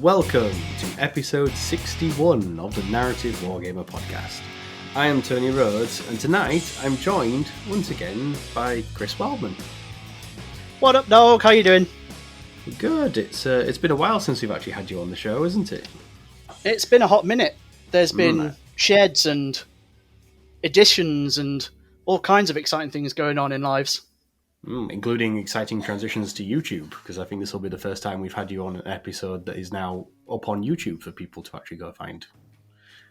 welcome to episode 61 of the Narrative Wargamer Podcast. I am Tony Rhodes, and tonight I'm joined once again by Chris Wildman. What up, dog? How you doing? Good. It's been a while since we've actually had you on the show, isn't it? It's been a hot minute. There's been sheds and additions and all kinds of exciting things going on in lives. Including exciting transitions to YouTube, because I think this will be the first time we've had you on an episode that is now up on YouTube for people to actually go find.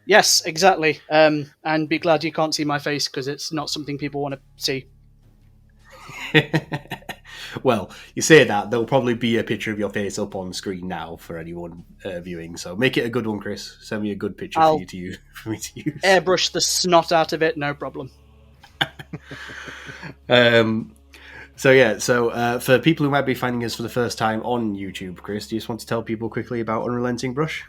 Yes, exactly. And be glad you can't see my face, because it's not something people want to see. Well, you say that, there'll probably be a picture of your face up on screen now for anyone viewing, so make it a good one, Chris. Send me a good picture for me to use. Airbrush the snot out of it, no problem. So for people who might be finding us for the first time on YouTube, Chris, do you just want to tell people quickly about Unrelenting Brush?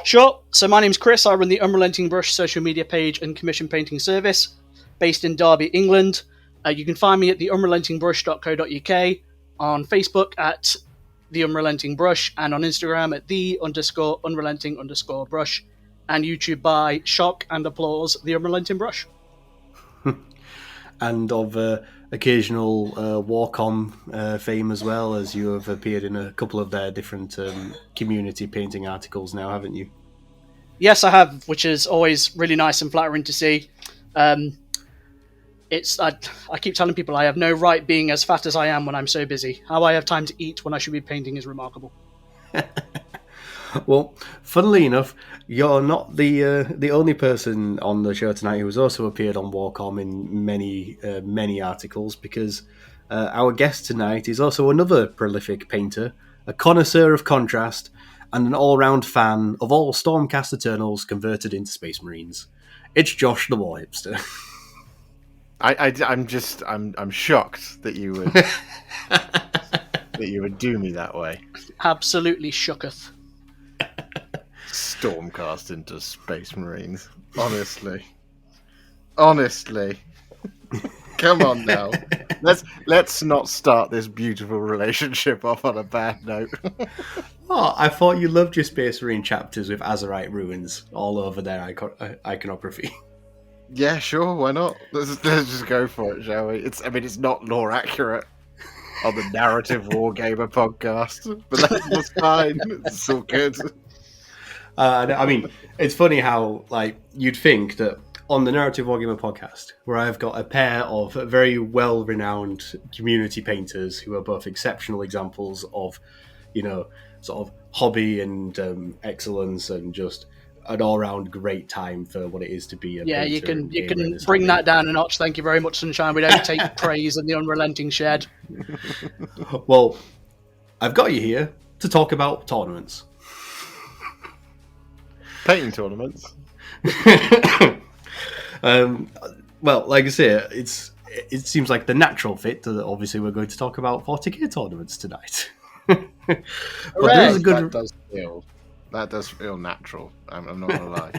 Sure. So my name's Chris. I run the Unrelenting Brush social media page and commission painting service based in Derby, England. You can find me at theunrelentingbrush.co.uk, on Facebook at The Unrelenting Brush, and on Instagram at _unrelenting_brush, and YouTube by shock and applause The Unrelenting Brush. And of occasional Warcom fame as well, as you have appeared in a couple of their different community painting articles now, haven't you? Yes, I have, which is always really nice and flattering to see. I keep telling people I have no right being as fat as I am when I'm so busy. How I have time to eat when I should be painting is remarkable. Well, funnily enough, you're not the only person on the show tonight who has also appeared on Warcom in many articles, because our guest tonight is also another prolific painter, a connoisseur of contrast, and an all-round fan of all Stormcast Eternals converted into Space Marines. It's Josh the Warhipster. I'm shocked that you would do me that way. Absolutely shooketh. Stormcast into Space Marines. Honestly. Come on now. Let's not start this beautiful relationship off on a bad note. Oh, I thought you loved your Space Marine chapters with Azerite ruins all over their iconography. Yeah, sure, why not? Let's just go for it, shall we? It's not lore accurate on the Narrative Wargamer Podcast, but that's fine. It's all good. It's funny how, you'd think that on the Narrative Wargamer Podcast, where I've got a pair of very well-renowned community painters who are both exceptional examples of, sort of hobby and excellence and just an all-round great time for what it is to be a painter. You can bring that down a notch. Thank you very much, Sunshine. We don't take praise in the unrelenting shed. Well, I've got you here to talk about tournaments. Painting tournaments. Well, like I say, it seems like the natural fit. Obviously, we're going to talk about 40k tournaments tonight. But there is a good. That does feel natural. I'm not gonna lie.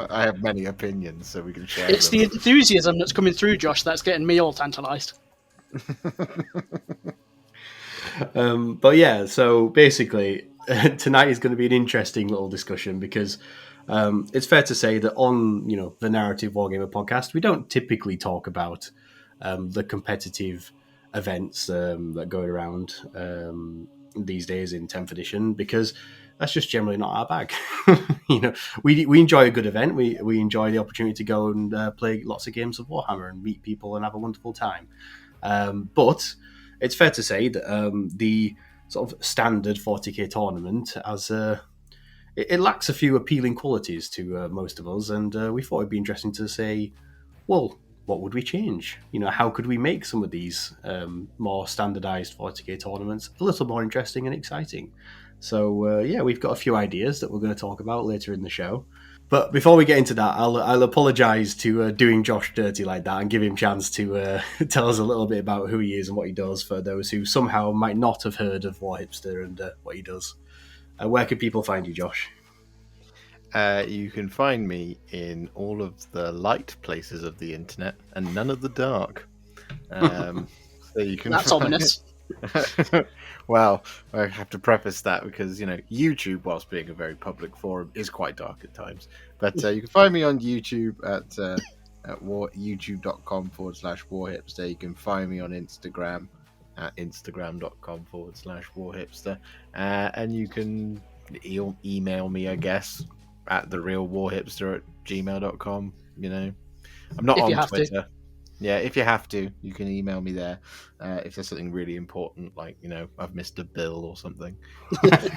I have many opinions, so we can share. It's them. the enthusiasm that's coming through, Josh, that's getting me all tantalised. But yeah, so basically, tonight is going to be an interesting little discussion, because it's fair to say that on the Narrative Wargamer Podcast, we don't typically talk about the competitive events that go around these days in 10th edition, because that's just generally not our bag. We enjoy a good event. We enjoy the opportunity to go and play lots of games of Warhammer and meet people and have a wonderful time. But it's fair to say that the sort of standard 40k tournament it lacks a few appealing qualities to most of us, and we thought it'd be interesting to say, well, what would we change? How could we make some of these more standardized 40k tournaments a little more interesting and exciting? So we've got a few ideas that we're going to talk about later in the show. But before we get into that, I'll apologise to doing Josh dirty like that and give him a chance to tell us a little bit about who he is and what he does, for those who somehow might not have heard of Warhipster and what he does. Where can people find you, Josh? You can find me in all of the light places of the internet and none of the dark. So you can That's ominous. Well, I have to preface that because, YouTube, whilst being a very public forum, is quite dark at times. But you can find me on YouTube at youtube.com/warhipster. You can find me on Instagram at instagram.com/warhipster. And you can email me, I guess, at therealwarhipster@gmail.com. I'm not If you on have Twitter. Yeah, if you have to, you can email me there. If there's something really important, like I've missed a bill or something. But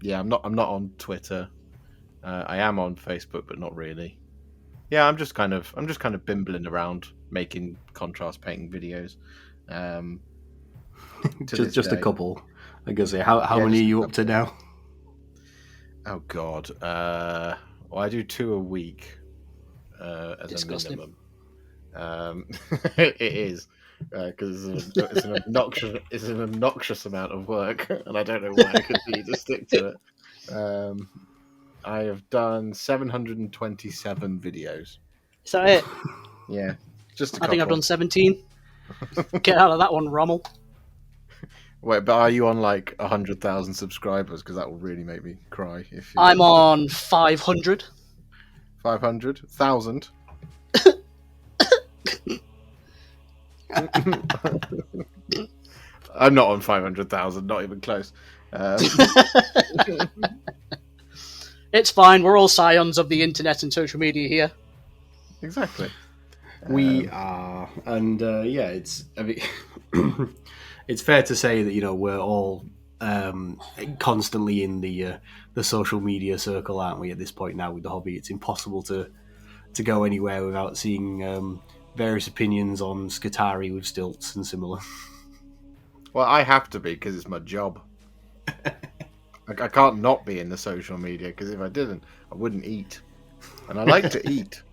yeah, I'm not on Twitter. I am on Facebook, but not really. Yeah, I'm just kind of bimbling around making contrast painting videos. Just a couple. I guess. How Yeah, many just are a you up to now? Oh God. Well, I do 2 a week as Disgusting. a minimum. It is because it's an obnoxious amount of work, and I don't know why I continue to stick to it. I have done 727 videos. Is that it? Yeah, just a I couple. think I've done 17. Get out of that one, Rommel. Wait, but are you on like 100,000 subscribers? Because that will really make me cry. If I'm on 500. 500,000. I'm not on 500,000, not even close. It's fine. We're all scions of the internet and social media here. Exactly. We are, and it's. It's fair to say that we're all constantly in the social media circle, aren't we? At this point now with the hobby, it's impossible to go anywhere without seeing various opinions on Scutari with stilts and similar. Well, I have to be because it's my job. I can't not be in the social media because if I didn't, I wouldn't eat, and I like to eat.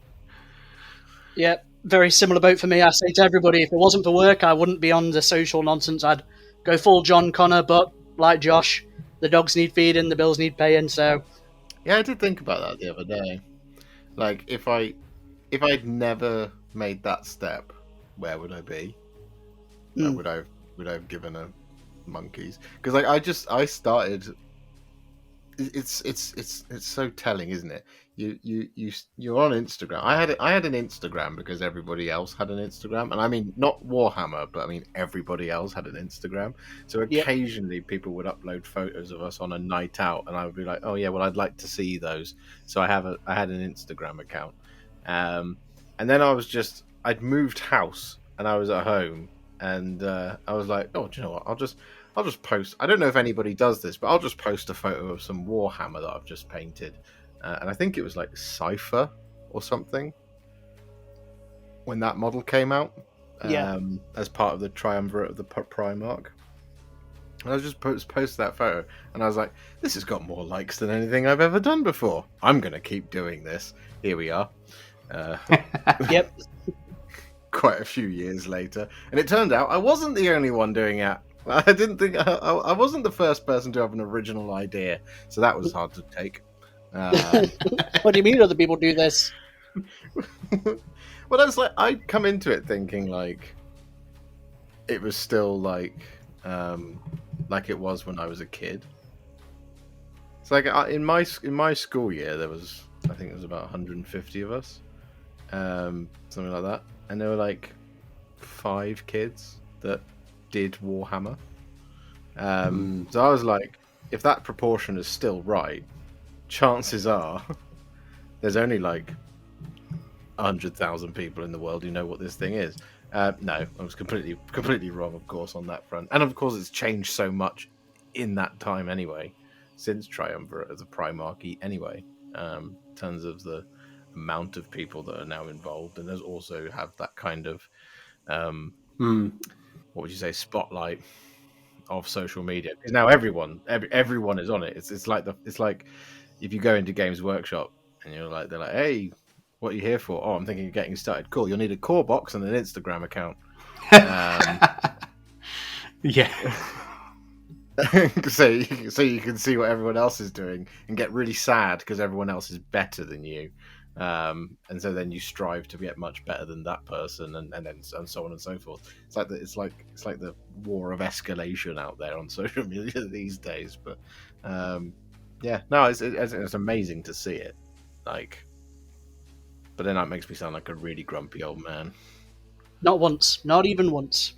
Yeah, very similar boat for me. I say to everybody, if it wasn't for work, I wouldn't be on the social nonsense. I'd go full John Connor, but like Josh, the dogs need feeding, the bills need paying, so... Yeah, I did think about that the other day. Like, if I'd never made that step, where would I be? Would I have given a monkeys? Because I started... It's so telling, isn't it? You're on Instagram. I had an Instagram because everybody else had an Instagram, and I mean not Warhammer, but I mean everybody else had an Instagram. So occasionally people would upload photos of us on a night out, and I would be like, oh yeah, well I'd like to see those. So I had an Instagram account, and then I'd moved house and I was at home, and I was like, oh, do you know what? I'll just post. I don't know if anybody does this, but I'll just post a photo of some Warhammer that I've just painted. And I think it was like Cypher or something when that model came out. As part of the triumvirate of the Primarch. And I just posted that photo, and I was like, this has got more likes than anything I've ever done before. I'm going to keep doing this. Here we are. Yep. Quite a few years later. And it turned out I wasn't the only one doing it. I didn't think I wasn't the first person to have an original idea, so that was hard to take. What do you mean other people do this? Well, that's like I'd come into it thinking like it was still like it was when I was a kid. It's like in my school year there was, I think there was about 150 of us, something like that, and there were like 5 kids that did Warhammer. So I was like, if that proportion is still right, chances are there's only like 100,000 people in the world who know what this thing is. No, I was completely wrong, of course, on that front. And of course, it's changed so much in that time anyway, since Triumvirate of the Primarchy anyway, in terms of the amount of people that are now involved. And there's also have that kind of, what would you say, spotlight of social media. Because now everyone is on it. It's like if you go into Games Workshop and they're like, hey, what are you here for? Oh, I'm thinking of getting started. Cool, you'll need a core box and an Instagram account. Yeah. so you can see what everyone else is doing and get really sad because everyone else is better than you. And so then you strive to get much better than that person, and so on and so forth. It's like the war of escalation out there on social media these days. But yeah, no, it's amazing to see it. Like, but then that makes me sound like a really grumpy old man. Not once, not even once.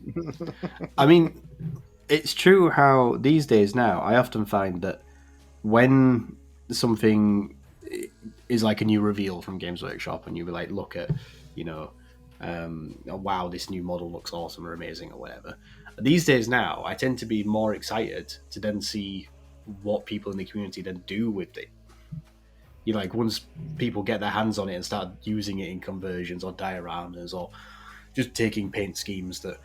I mean, it's true how these days now I often find that when something is like a new reveal from Games Workshop and you like look at, wow, this new model looks awesome or amazing or whatever. These days now, I tend to be more excited to then see what people in the community then do with it. Once people get their hands on it and start using it in conversions or dioramas or just taking paint schemes that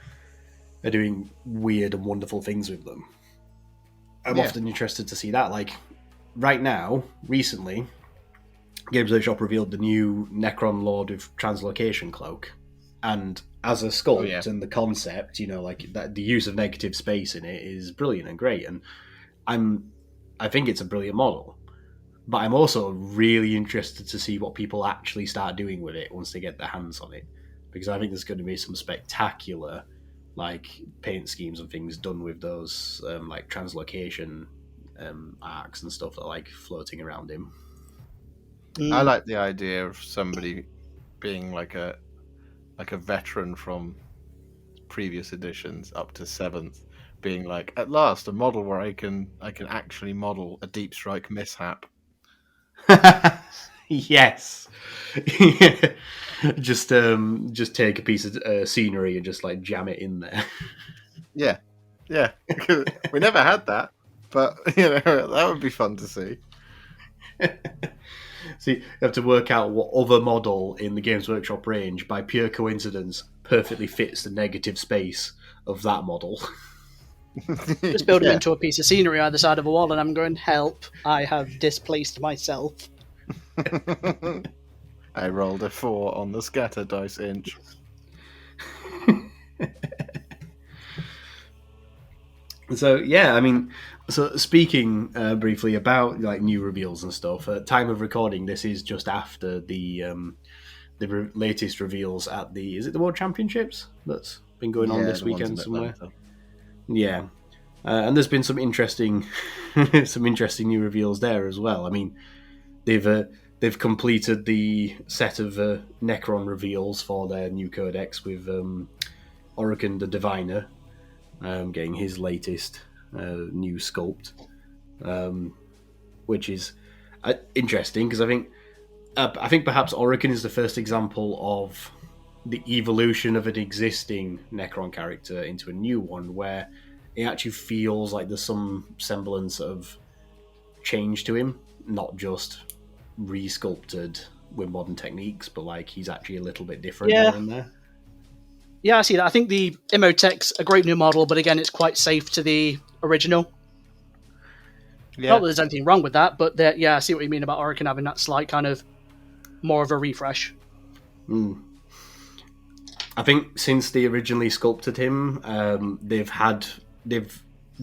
are doing weird and wonderful things with them. I'm often interested to see that. Like, right now, recently, Games Workshop revealed the new Necron Lord of Translocation cloak. And as a sculpt and the concept, the use of negative space in it is brilliant and great. And I think it's a brilliant model. But I'm also really interested to see what people actually start doing with it once they get their hands on it. Because I think there's going to be some spectacular paint schemes and things done with those translocation arcs and stuff that are floating around him. I like the idea of somebody being like a veteran from previous editions up to 7th, being like, at last, a model where I can actually model a deep strike mishap. Yes. Just take a piece of scenery and just jam it in there. Yeah. We never had that, but that would be fun to see. See, you have to work out what other model in the Games Workshop range, by pure coincidence, perfectly fits the negative space of that model. Just build it into a piece of scenery either side of a wall, and I'm going, help, I have displaced myself. I rolled a 4 on the scatter dice inch. So yeah, I mean, so speaking briefly about new reveals and stuff. At time of recording, this is just after the latest reveals at is it the World Championships that's been going on this weekend somewhere? Yeah, and there's been some interesting new reveals there as well. I mean, they've completed the set of Necron reveals for their new codex with Orokin the Diviner getting his latest new sculpt, which is interesting because I think perhaps Orokin is the first example of the evolution of an existing Necron character into a new one, where it actually feels like there's some semblance of change to him, not just re-sculpted with modern techniques, but he's actually a little bit different here and there. Yeah, I see that. I think the Imhotech's a great new model, but again, it's quite safe to the original. Yeah. Not that there's anything wrong with that, but I see what you mean about Orokin having that slight kind of more of a refresh. I think since they originally sculpted him, they've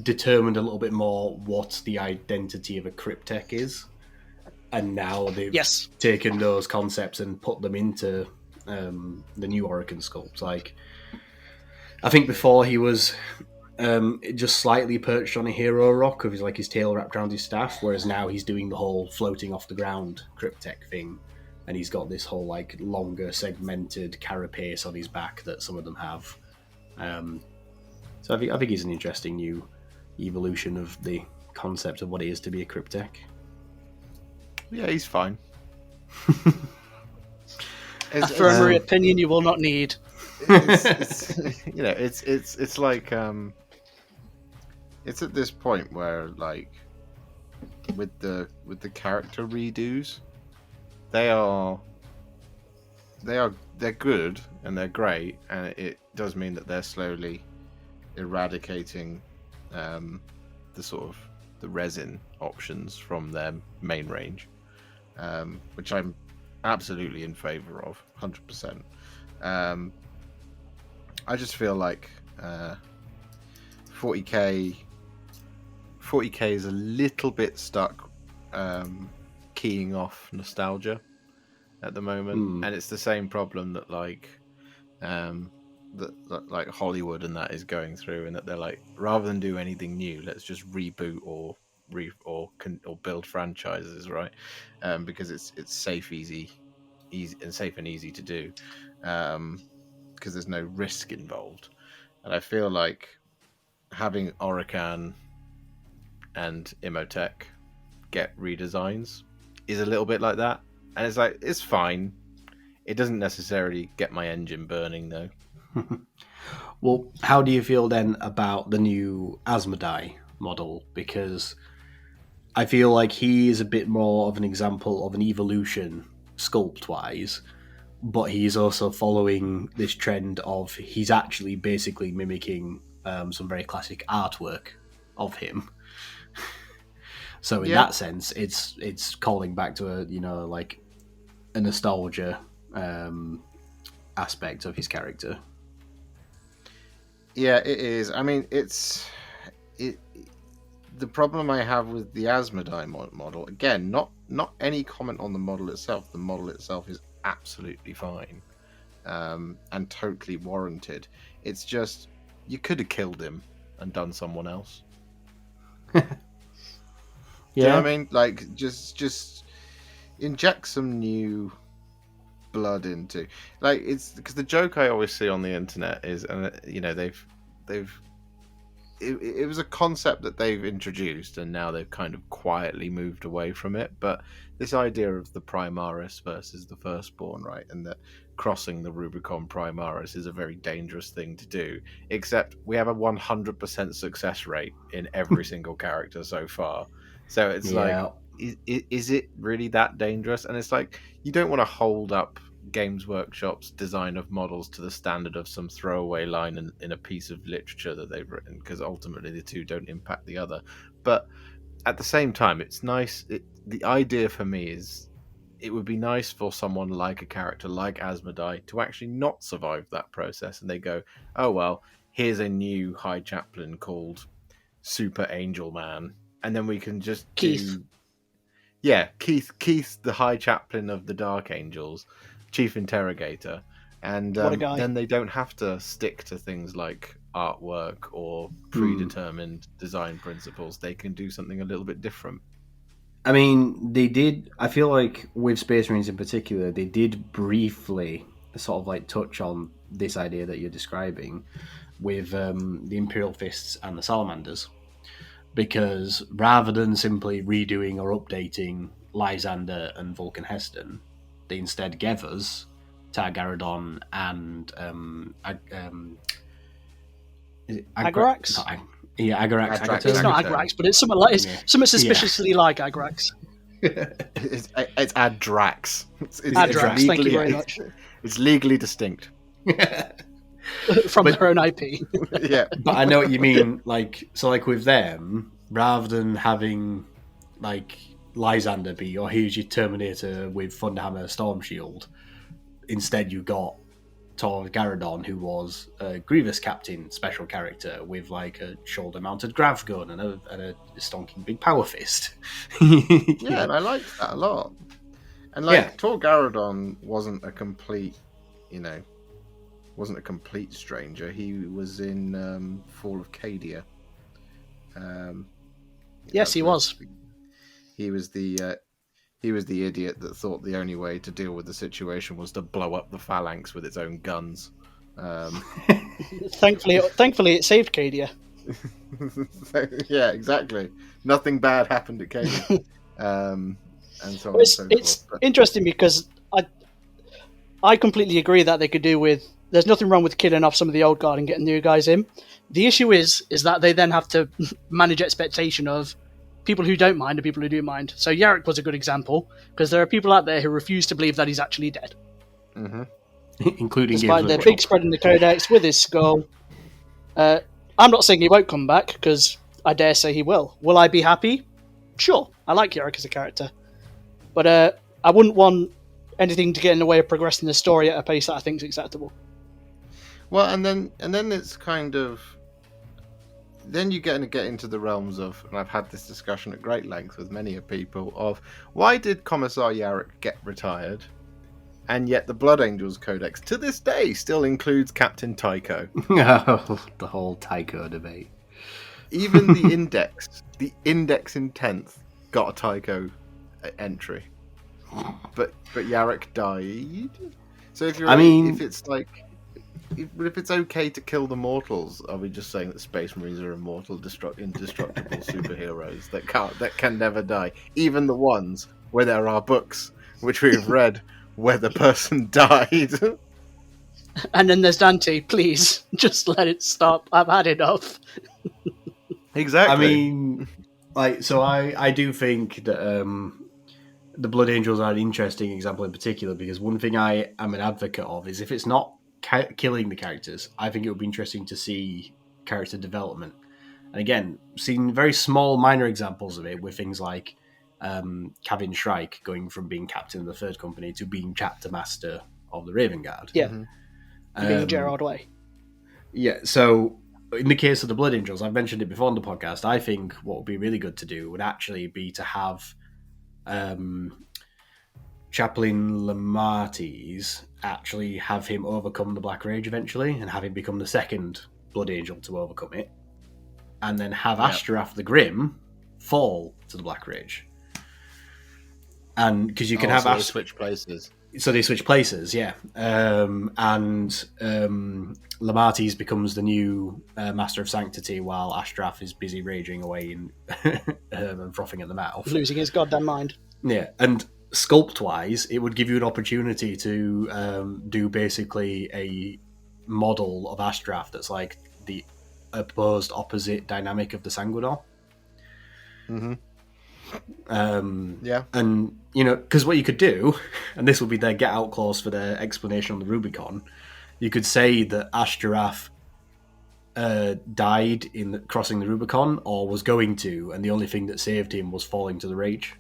determined a little bit more what the identity of a Cryptek is, and now they've taken those concepts and put them into the new Orokin sculpt. I think before he was just slightly perched on a hero rock with his tail wrapped around his staff, whereas now he's doing the whole floating off the ground Cryptek thing, and he's got this whole longer segmented carapace on his back that some of them have. So I think he's an interesting new evolution of the concept of what it is to be a Cryptek. Yeah, he's fine. A firmer opinion you will not need. It's like it's at this point where with the character redos, they're good and they're great, and it does mean that they're slowly eradicating the sort of the resin options from their main range, which I'm absolutely in favor of, 100%. I just feel like 40k is a little bit stuck keying off nostalgia, at the moment, and it's the same problem that like Hollywood and that is going through, and that they're like, rather than do anything new, let's just reboot or build franchises, right? Because it's safe, easy and easy to do, because there's no risk involved. And I feel like having Orican and Imhotep get redesigns is a little bit like that, and it's like, it's fine. It doesn't necessarily get my engine burning though. Well, how do you feel then about the new Asmodai model? Because I feel like he is a bit more of an example of an evolution sculpt-wise, but he's also following this trend of he's actually basically mimicking some very classic artwork of him. So in that sense, it's calling back to a a nostalgia aspect of his character. Yeah, it is. I mean, the problem I have with the Asmodai model, again, not any comment on the model itself. The model itself is absolutely fine, and totally warranted. It's just, you could have killed him and done someone else. Yeah, Do you know what I mean? Like, just inject some new blood into, like, it's because the joke I always see on the internet is, and it was a concept that they've introduced, and now they've kind of quietly moved away from it. But this idea of the Primaris versus the Firstborn, right, and that crossing the Rubicon Primaris is a very dangerous thing to do. Except we have a 100% success rate in every single character so far. So it's like, is it really that dangerous? And it's like, you don't want to hold up Games Workshop's design of models to the standard of some throwaway line in a piece of literature that they've written, because ultimately the two don't impact the other. But at the same time, it's nice. The idea for me is, it would be nice for someone like a character like Asmodai to actually not survive that process, and they go, oh well, here's a new High Chaplain called Super Angel Man, and then we can just Keith, the High Chaplain of the Dark Angels, Chief Interrogator, and then they don't have to stick to things like artwork or predetermined design principles. They can do something a little bit different. I mean, they did. I feel like with Space Marines in particular, they did briefly sort of like touch on this idea that you're describing with the Imperial Fists and the Salamanders, because rather than simply redoing or updating Lysander and Vulcan Heston, they instead gave us Targaradon and Agrax? Agrax. It's not Agrax, but it's something like something suspiciously like Agrax. It's Adrax. It's Adrax, thank you very much. It's legally distinct from their own IP. Yeah, but I know what you mean. Like with them, rather than having like Lysander be, or here's your Terminator with Thunderhammer Storm Shield, instead you got Targaradon, who was a Grievous Captain special character with like a shoulder-mounted grav gun and a stonking big power fist. Yeah, and I liked that a lot. And Targaradon wasn't a complete stranger. He was in Fall of Cadia. Yes, he was. He was the idiot that thought the only way to deal with the situation was to blow up the phalanx with its own guns. Thankfully, it saved Cadia. Yeah, exactly. Nothing bad happened at Cadia. And so on and so forth. It's interesting because I completely agree that they could do with. There's nothing wrong with killing off some of the old guard and getting new guys in. The issue is that they then have to manage expectation of people who don't mind and people who do mind. So Yarrick was a good example, because there are people out there who refuse to believe that he's actually dead. Mm-hmm. Including despite their big spread in the codex with his skull. I'm not saying he won't come back, because I dare say he will. Will I be happy? Sure, I like Yarrick as a character. But I wouldn't want anything to get in the way of progressing the story at a pace that I think is acceptable. Well, and then it's kind of... Then you get into the realms of, and I've had this discussion at great length with many people, of why did Commissar Yarrick get retired and yet the Blood Angels Codex to this day still includes Captain Tycho. Oh, the whole Tycho debate. Even the index in 10th got a Tycho entry, but Yarrick died. So if it's okay to kill the mortals, are we just saying that Space Marines are immortal, indestructible superheroes that can never die? Even the ones where there are books which we've read where the person died. And then there's Dante. Please, just let it stop. I've had enough. Exactly. I mean, I do think that the Blood Angels are an interesting example in particular, because one thing I am an advocate of is if it's not killing the characters, I think it would be interesting to see character development. And again, seen very small, minor examples of it with things like Kavin Shrike going from being captain of the Third Company to being chapter master of the Raven Guard. Yeah, being Gerard Way. Yeah, so in the case of the Blood Angels, I've mentioned it before on the podcast, I think what would be really good to do would actually be to have Chaplain Lamarties actually have him overcome the Black Rage eventually, and have him become the second Blood Angel to overcome it, and then have Ashtoreth the Grim fall to the Black Rage. And because you can have they switch places. So they switch places, yeah. And Lamarties becomes the new Master of Sanctity, while Ashtoreth is busy raging away and frothing at the mouth. Losing his goddamn mind. Yeah, and sculpt-wise, it would give you an opportunity to do basically a model of Ashtoreth that's like the opposite dynamic of the Sanguinor. Mm-hmm. And because what you could do, and this would be their get out clause for their explanation on the Rubicon, you could say that Ashtoreth died in crossing the Rubicon, or was going to, and the only thing that saved him was falling to the Rage.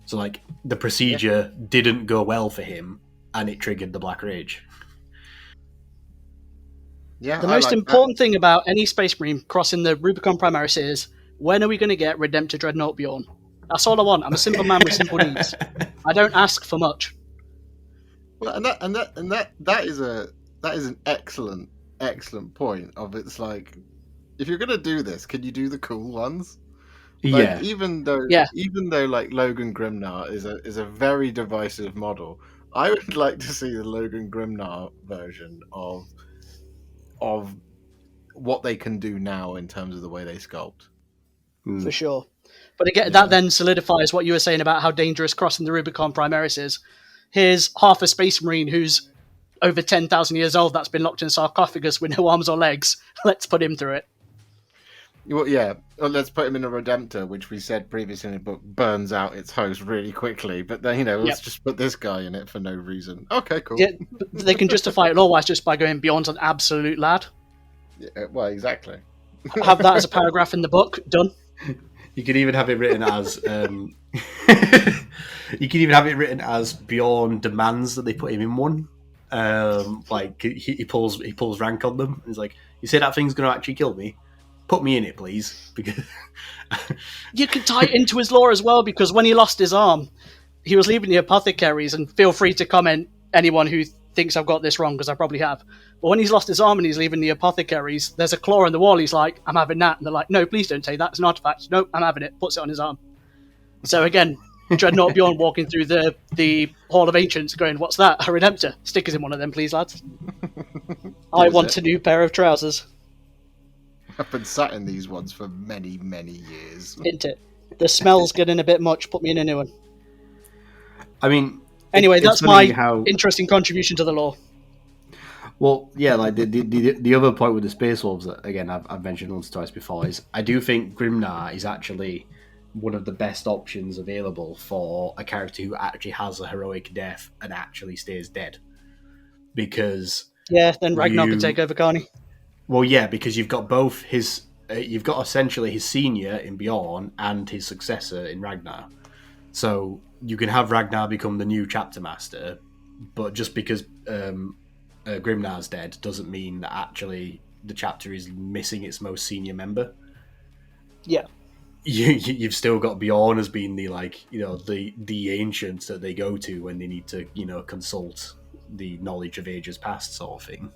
So like the procedure didn't go well for him, and it triggered the Black Rage. Yeah, the most important thing about any Space Marine crossing the Rubicon Primaris is, when are we going to get Redemptor Dreadnought Bjorn? That's all I want. I'm a simple man with simple needs. I don't ask for much. Well, that is an excellent point. Of it's like, if you're going to do this, can you do the cool ones? Like, Yeah. Even though like Logan Grimnar is a very divisive model, I would like to see the Logan Grimnar version of what they can do now in terms of the way they sculpt. For sure. But again, that then solidifies what you were saying about how dangerous crossing the Rubicon Primaris is. Here's half a Space Marine who's over 10,000 years old that's been locked in a sarcophagus with no arms or legs. Let's put him through it. Well, yeah. Well, let's put him in a Redemptor, which we said previously in the book burns out its host really quickly. But then, let's just put this guy in it for no reason. Okay, cool. Yeah, they can justify it otherwise just by going Bjorn's an absolute lad. Yeah, well, exactly. Have that as a paragraph in the book. Done. You could even have it written as Bjorn demands that they put him in one. Like he pulls rank on them. He's like, "You say that thing's going to actually kill me? Put me in it, please." Because you could tie it into his lore as well, because when he lost his arm, he was leaving the apothecaries. And feel free to comment, anyone who thinks I've got this wrong, because I probably have. But when he's lost his arm and he's leaving the apothecaries, there's a claw on the wall. He's like, "I'm having that." And they're like, "No, please don't take that. It's an artifact." "No, I'm having it." Puts it on his arm. So again, Dreadnought Bjorn walking through the Hall of Ancients going, "What's that? A Redemptor? Stick us in one of them, please, lads." I want a new pair of trousers. I've been sat in these ones for many, many years. Isn't it? The smell's getting a bit much. Put me in a new one. I mean, anyway, that's my interesting contribution to the lore. Well, yeah, like the other point with the Space Wolves that, again, I've mentioned once or twice before, is I do think Grimnar is actually one of the best options available for a character who actually has a heroic death and actually stays dead. Because then Ragnar can take over Carney. Well, yeah, because you've got both his, you've got essentially his senior in Bjorn and his successor in Ragnar. So you can have Ragnar become the new chapter master, but just because Grimnar's dead doesn't mean that actually the chapter is missing its most senior member. Yeah. you've still got Bjorn as being the the ancients that they go to when they need to consult the knowledge of ages past sort of thing.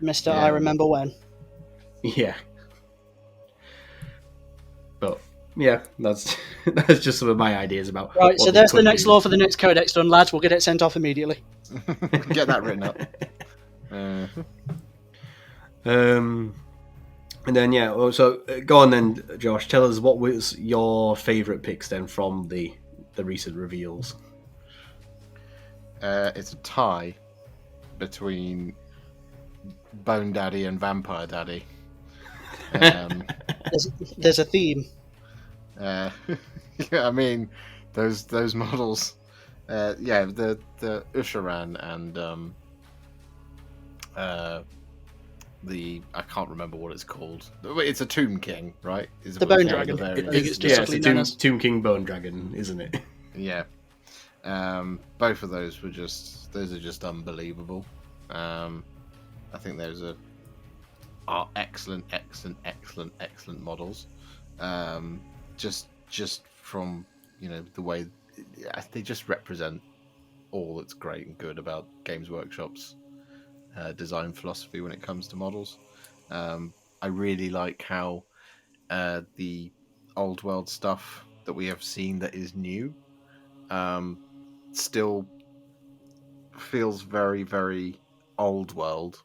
Mr. I remember when. Yeah. But yeah, that's just some of my ideas about. Right, so there's the next law for the next codex done, lads. We'll get it sent off immediately. Get that written up. And then so go on then, Josh. Tell us what was your favourite picks then from the recent reveals. It's a tie between Bone Daddy and Vampire Daddy. There's a theme. Yeah, I mean those models. The Usharan and I can't remember what it's called. It's a Tomb King, right? Is the Bone Dragon. I think it's just it's Tomb King Bone Dragon, isn't it? Yeah. Both of those are just unbelievable. I think those are excellent models. Just from the way they just represent all that's great and good about Games Workshop's design philosophy when it comes to models. I really like how the old world stuff that we have seen that is new still feels very, very old world.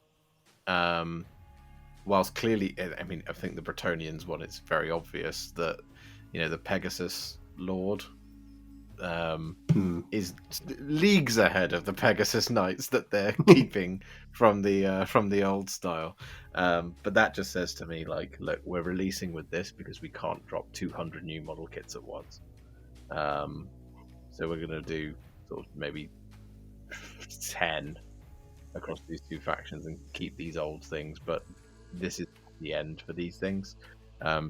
Whilst clearly, I mean, I think the Bretonnians one, it's very obvious that the Pegasus Lord is leagues ahead of the Pegasus Knights that they're keeping from the old style. But that just says to me, like, look, we're releasing with this because we can't drop 200 new model kits at once. So we're going to do sort of maybe 10 across these two factions and keep these old things. But this is the end for these things,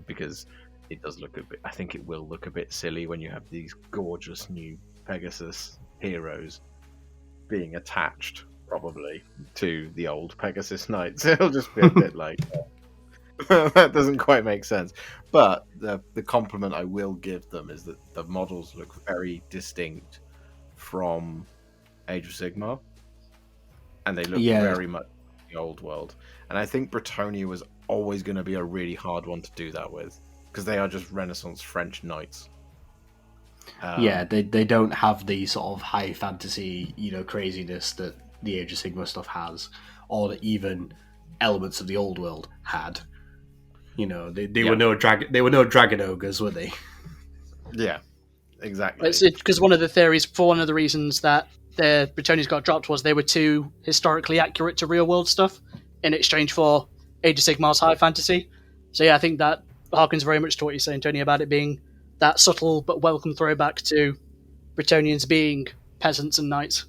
because it does look a bit. I think it will look a bit silly when you have these gorgeous new Pegasus heroes being attached, probably, to the old Pegasus Knights. It'll just be a bit like that doesn't quite make sense. But the compliment I will give them is that the models look very distinct from Age of Sigmar, and they look very much the old world. And I think Bretonnia was always going to be a really hard one to do that with, because they are just Renaissance French knights. They don't have the sort of high fantasy, craziness that the Age of Sigmar stuff has, or that even elements of the old world had. They were no dragon ogres, were they? Yeah, exactly. It's because one of the theories for one of the reasons that the Bretonnians got dropped was they were too historically accurate to real world stuff in exchange for Age of Sigmar's high fantasy. So yeah, I think that harkens very much to what you're saying, Tony, about it being that subtle but welcome throwback to Bretonnians being peasants and knights.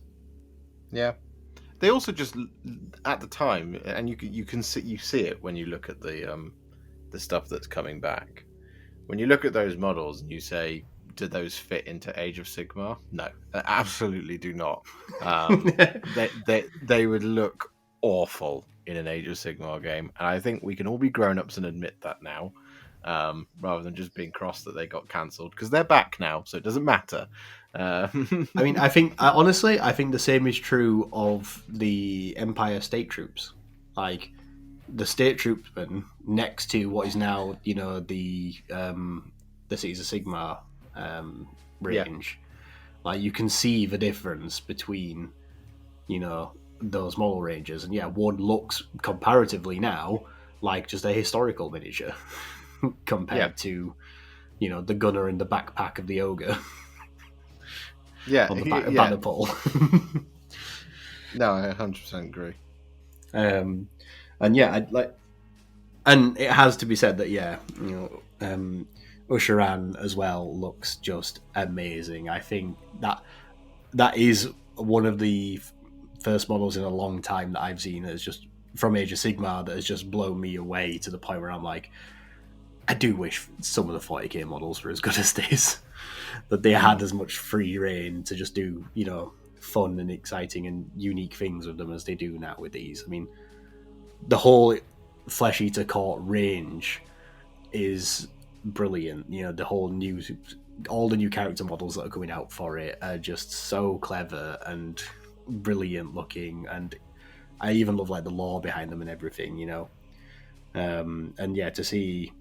Yeah, they also just at the time, and you see it when you look at the stuff that's coming back. When you look at those models and you say, do those fit into Age of Sigmar? No, they absolutely do not. They would look awful in an Age of Sigmar game, and I think we can all be grown-ups and admit that now, rather than just being cross that they got cancelled, because they're back now, so it doesn't matter. I mean, I think honestly, I think the same is true of the Empire state troops. Like, the state troopsmen next to what is now, the Cities of Sigmar range. Like, you can see the difference between, those model ranges, and one looks comparatively now like just a historical miniature compared to, the gunner in the backpack of the ogre. Yeah, on the banner pole. No, I 100% agree. And and it has to be said that Usharan as well looks just amazing. I think that is one of the first models in a long time that I've seen that's just from Age of Sigmar that has just blown me away to the point where I'm like, I do wish some of the 40k models were as good as this, that they had as much free reign to just do fun and exciting and unique things with them as they do now with these. I mean, the whole Flesh Eater Court range is brilliant. You know, all the new character models that are coming out for it are just so clever and brilliant looking, and I even love like the lore behind them and everything, you know. And yeah, to see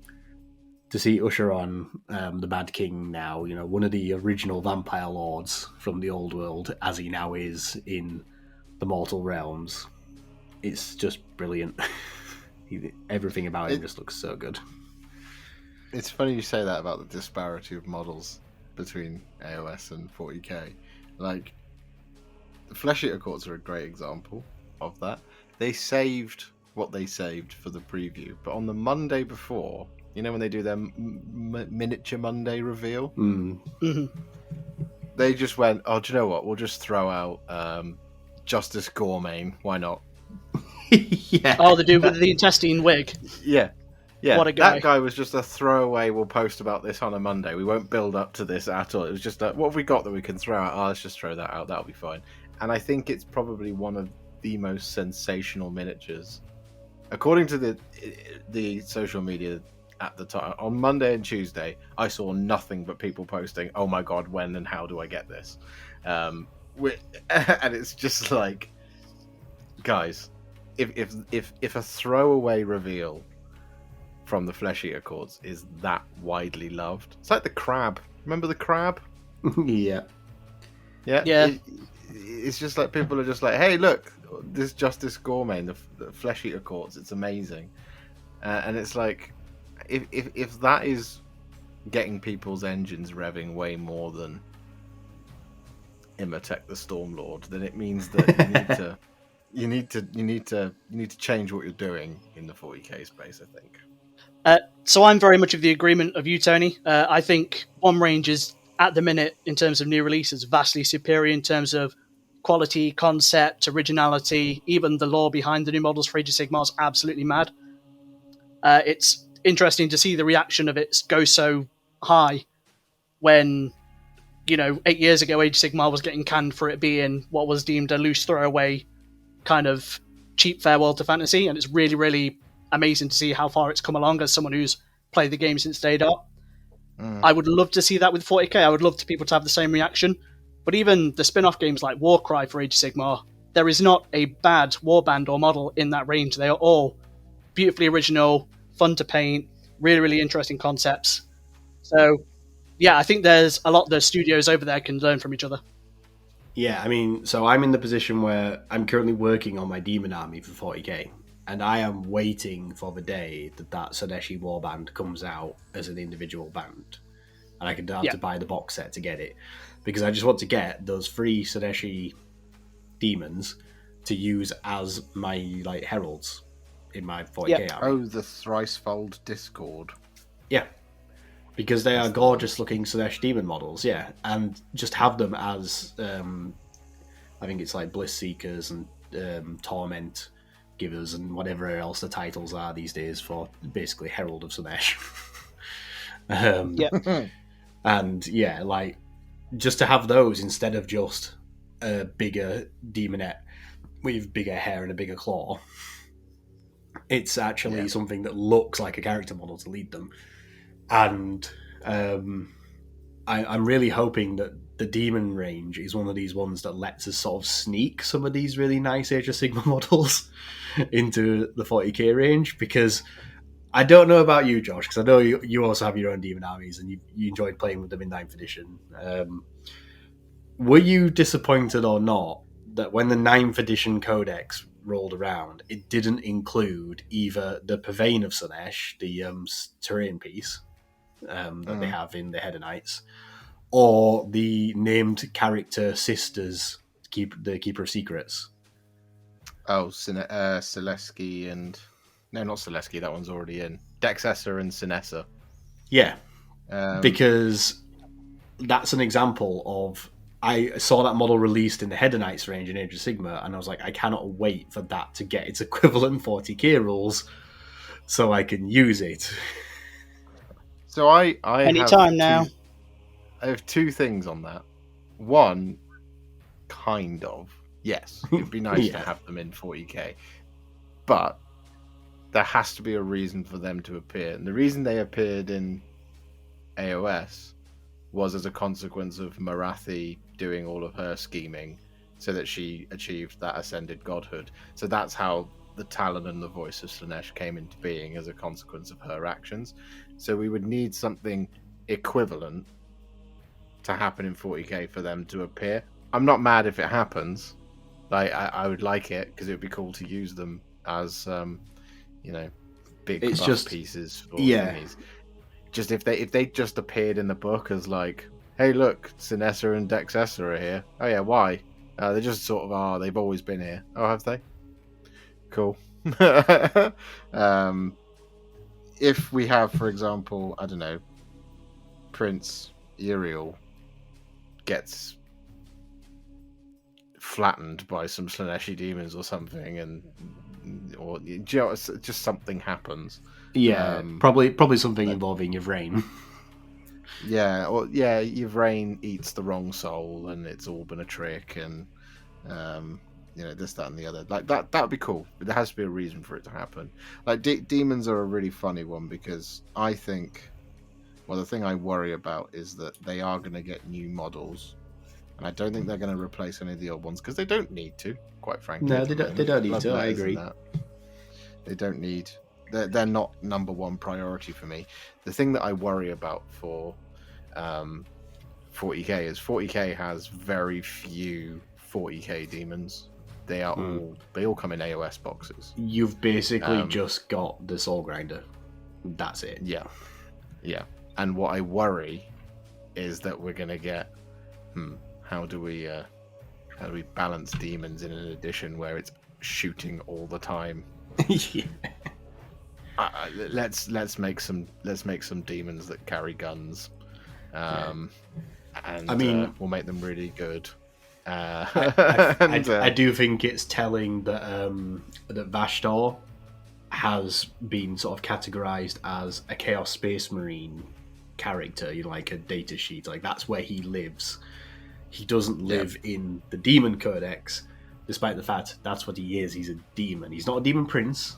Usher on the Mad King now, you know, one of the original vampire lords from the old world, as he now is in the mortal realms, it's just brilliant. Everything about him just looks so good. It's funny you say that about the disparity of models between AOS and 40k. Like, the Flesh Eater Courts are a great example of that. They saved what they saved for the preview, but on the Monday before, you know, when they do their miniature Monday reveal, they just went, "Oh, do you know what? We'll just throw out Justice Gormain. Why not?" Yeah. Oh, the dude with the intestine wig. Yeah. Yeah, What a guy. That guy was just a throwaway. We'll post about this on a Monday. We won't build up to this at all. It was just what have we got that we can throw out? Oh, let's just throw that out. That'll be fine. And I think it's probably one of the most sensational miniatures, according to the social media at the time. On Monday and Tuesday, I saw nothing but people posting, "Oh my god, when and how do I get this?" And it's just like, guys, if a throwaway reveal from the Flesh Eater Courts is that widely loved, it's like the crab. Remember the crab? Yeah. It's just like people are just like, "Hey, look, this Justice Gormain, the Flesh Eater Courts. It's amazing." And it's like, if that is getting people's engines revving way more than Imhotep the Stormlord, then it means that you need to change what you're doing in the 40k space, I think. So I'm very much of the agreement of you, Tony. I think One Range is, at the minute, in terms of new releases, vastly superior in terms of quality, concept, originality. Even the lore behind the new models for Age of Sigmar is absolutely mad. It's interesting to see the reaction of it go so high when, you know, 8 years ago Age of Sigmar was getting canned for it being what was deemed a loose throwaway kind of cheap farewell to fantasy, and it's really, really amazing to see how far it's come along as someone who's played the game since day dot. I would love to see that with 40k. I would love to people to have the same reaction. But even the spin-off games like Warcry for Age of Sigmar, there is not a bad warband or model in that range. They are all beautifully original, fun to paint, really, really interesting concepts. So, yeah, I think there's a lot the studios over there can learn from each other. Yeah, I mean, so I'm in the position where I'm currently working on my Demon Army for 40k, and I am waiting for the day that Sadeshi Warband comes out as an individual band, and I can have to buy the box set to get it, because I just want to get those 3 Sadeshi demons to use as my like heralds in my 40k army. Oh, the Thricefold Discord. Yeah, because they are gorgeous looking Sadesh demon models, yeah, and just have them as I think it's like Bliss Seekers and Torment Givers and whatever else the titles are these days for basically Herald of Sadesh. And yeah, like just to have those instead of just a bigger demonette with bigger hair and a bigger claw, it's actually something that looks like a character model to lead them. And I'm really hoping that the demon range is one of these ones that lets us sort of sneak some of these really nice Age of Sigmar models into the 40k range, because I don't know about you, Josh, because I know you also have your own demon armies and you enjoyed playing with them in 9th edition. Were you disappointed or not that when the 9th edition codex rolled around, it didn't include either the Purveyne of Sanesh, the terrain piece that they have in the Hedonites, or the named character sisters, the Keeper of Secrets? Oh, Selesky and... No, not Selesky, that one's already in. Dexessa and Sinessa. Yeah, because that's an example of... I saw that model released in the Hedonites range in Age of Sigmar, and I was like, I cannot wait for that to get its equivalent 40k rules so I can use it. So I Anytime now. I have 2 things on that. One, kind of. Yes, it'd be nice to have them in 40k. But there has to be a reason for them to appear. And the reason they appeared in AOS was as a consequence of Marathi doing all of her scheming so that she achieved that ascended godhood. So that's how the Talon and the voice of Slaanesh came into being, as a consequence of her actions. So we would need something equivalent to happen in 40k for them to appear. I'm not mad if it happens. I would like it, because it would be cool to use them as big It's buff just pieces for yeah. thingies. Just if they just appeared in the book as like, hey look, Sinessa and Dexessa are here. Oh yeah, why? They just sort of are. They've always been here. Oh, have they? Cool. If we have, for example, I don't know, Prince Uriel gets flattened by some Slaaneshi demons or something, or just something happens. Yeah, probably something involving Yvraine. Yeah, or Yvraine eats the wrong soul, and it's all been a trick, and this, that, and the other. Like that would be cool. But there has to be a reason for it to happen. Like demons are a really funny one, because I think, well, the thing I worry about is that they are going to get new models, and I don't think they're going to replace any of the old ones, because they don't need to. Quite frankly, No, they don't need to. I agree. They don't need. They're not number one priority for me. The thing that I worry about for 40k is 40k has very few 40k demons. They all come in AOS boxes. You've basically just got the Soul Grinder. That's it. Yeah. And what I worry is that we're gonna get. How do we balance demons in an edition where it's shooting all the time? Yeah. Let's make some demons that carry guns, and I mean, we'll make them really good. I do think it's telling that that Vashtor has been sort of categorized as a Chaos Space Marine character, like a data sheet. Like that's where he lives. He doesn't live in the Demon Codex, despite the fact that's what he is. He's a demon. He's not a demon prince.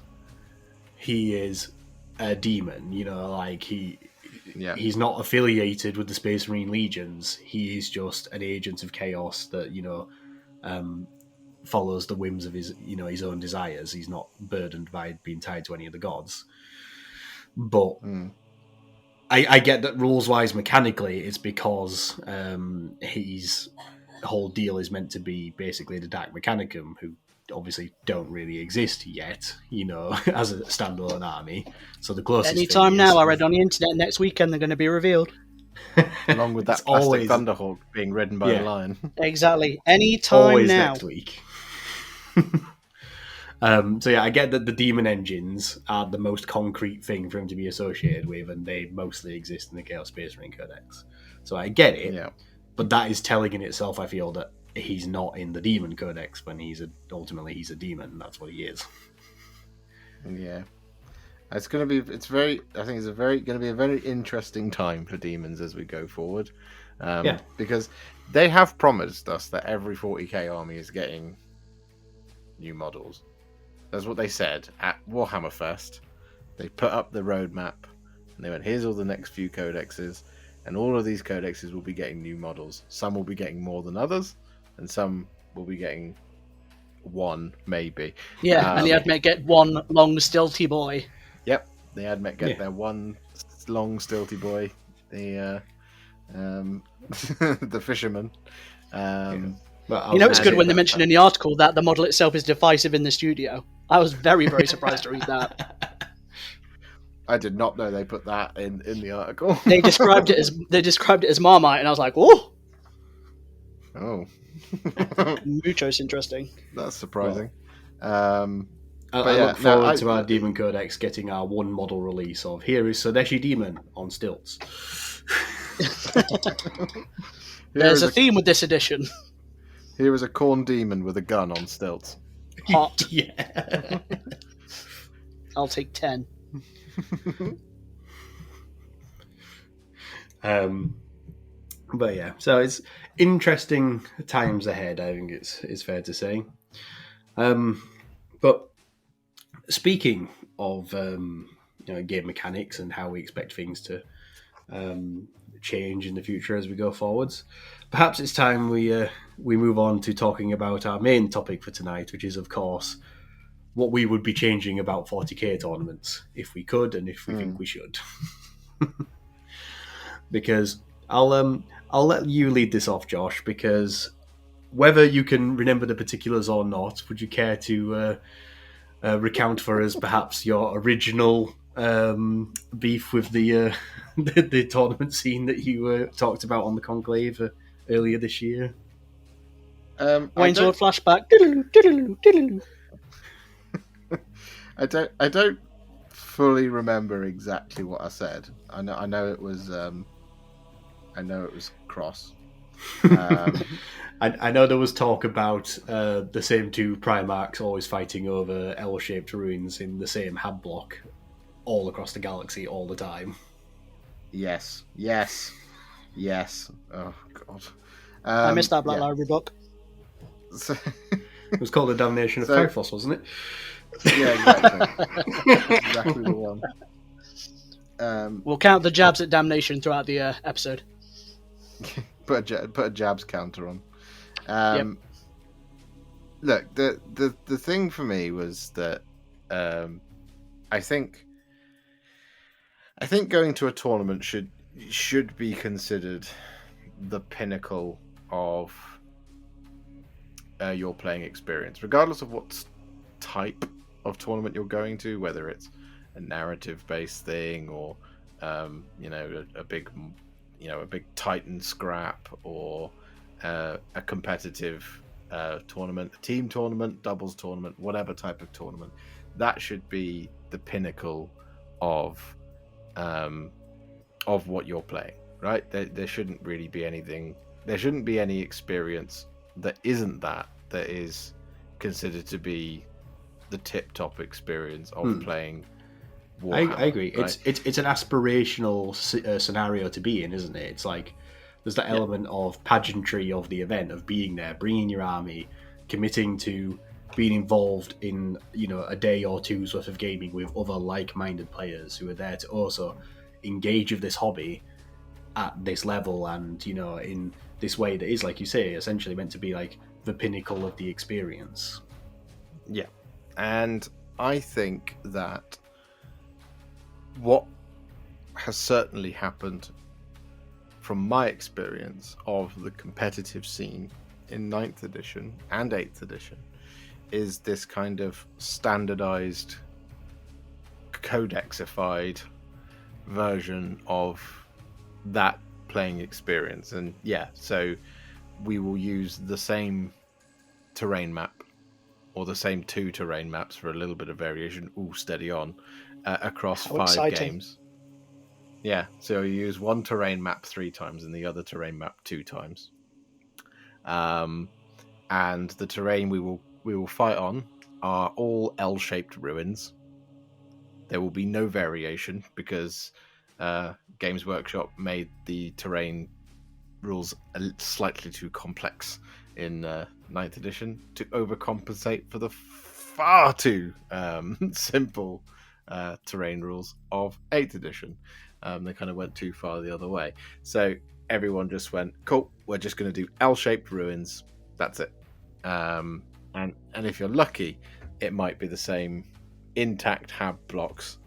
He is a demon. He's not affiliated with the Space Marine Legions. He is just an agent of chaos that follows the whims of his his own desires. He's not burdened by being tied to any of the gods. But I get that rules-wise, mechanically, it's because his whole deal is meant to be basically the Dark Mechanicum, who obviously don't really exist yet, as a standalone army. So the closest anytime now, I read on the internet, next weekend they're going to be revealed. Along with that plastic Thunderhawk being ridden by a lion. Exactly. Anytime now. Next week. I get that the demon engines are the most concrete thing for him to be associated with, and they mostly exist in the Chaos Space Marine Codex. So I get it, but that is telling in itself, I feel, that he's not in the Demon Codex when ultimately he's a demon, and that's what he is. Yeah. It's going to be a very interesting time for demons as we go forward. Because they have promised us that every 40k army is getting new models. That's what they said at Warhammer Fest. They put up the roadmap and they went, here's all the next few codexes, and all of these codexes will be getting new models. Some will be getting more than others, and some will be getting one, maybe. Yeah, and the Admech get one long stilty boy. Yep, the Admech get their one long stilty boy. The the fisherman. It's good when they mentioned in the article that the model itself is divisive in the studio. I was very, very surprised to read that. I did not know they put that in the article. They described it as Marmite, and I was like, "Oh, muchos interesting." That's surprising. I look forward to our Demon Codex getting our one model release of here is Sodeshi Demon on stilts. There's a theme with this edition. Here is a corn demon with a gun on stilts. Hot. Yeah. I'll take 10. But yeah, so it's interesting times ahead, I think it's fair to say. But speaking of game mechanics and how we expect things to change in the future as we go forwards. Perhaps it's time we move on to talking about our main topic for tonight, which is, of course, what we would be changing about 40k tournaments if we could and if we think we should. Because I'll let you lead this off, Josh, because whether you can remember the particulars or not, would you care to recount for us perhaps your original beef with the the tournament scene that you talked about on the Conclave earlier this year? Wayne's World flashback. I don't fully remember exactly what I said. I know it was cross. I know there was talk about the same two Primarchs always fighting over L-shaped ruins in the same hab block all across the galaxy all the time. Yes. Oh god. I missed that Black Library book. So, it was called The Damnation of Typhos, wasn't it? Yeah, exactly. Exactly the one. We'll count the jabs at Damnation throughout the episode. Put a jabs counter on. Look, the thing for me was that I think going to a tournament should be considered the pinnacle of your playing experience, regardless of what type of tournament you're going to, whether it's a narrative-based thing or a big Titan scrap or a competitive tournament, a team tournament, doubles tournament, whatever type of tournament. That should be the pinnacle of what you're playing, right? There shouldn't really be anything. There shouldn't be any experience that isn't that is considered to be the tip-top experience of playing Warhammer. I agree. Right? It's an aspirational scenario to be in, isn't it? It's like there's that element of pageantry of the event, of being there, bringing your army, committing to being involved in a day or two's worth of gaming with other like-minded players who are there to also engage with this hobby at this level and in this way that is, like you say, essentially meant to be like the pinnacle of the experience. Yeah, and I think that what has certainly happened from my experience of the competitive scene in 9th edition and 8th edition is this kind of standardized, codexified version of that playing experience. And so we will use the same terrain map or the same 2 terrain maps for a little bit of variation. Steady on. Across How 5 exciting. games. Yeah, so you use one terrain map 3 times and the other terrain map 2 times. And the terrain we will fight on are all L-shaped ruins. There will be no variation because Games Workshop made the terrain rules slightly too complex in 9th edition to overcompensate for the far too simple terrain rules of 8th edition. They kind of went too far the other way. So everyone just went, cool, we're just going to do L-shaped ruins. That's it. And if you're lucky, it might be the same intact hab blocks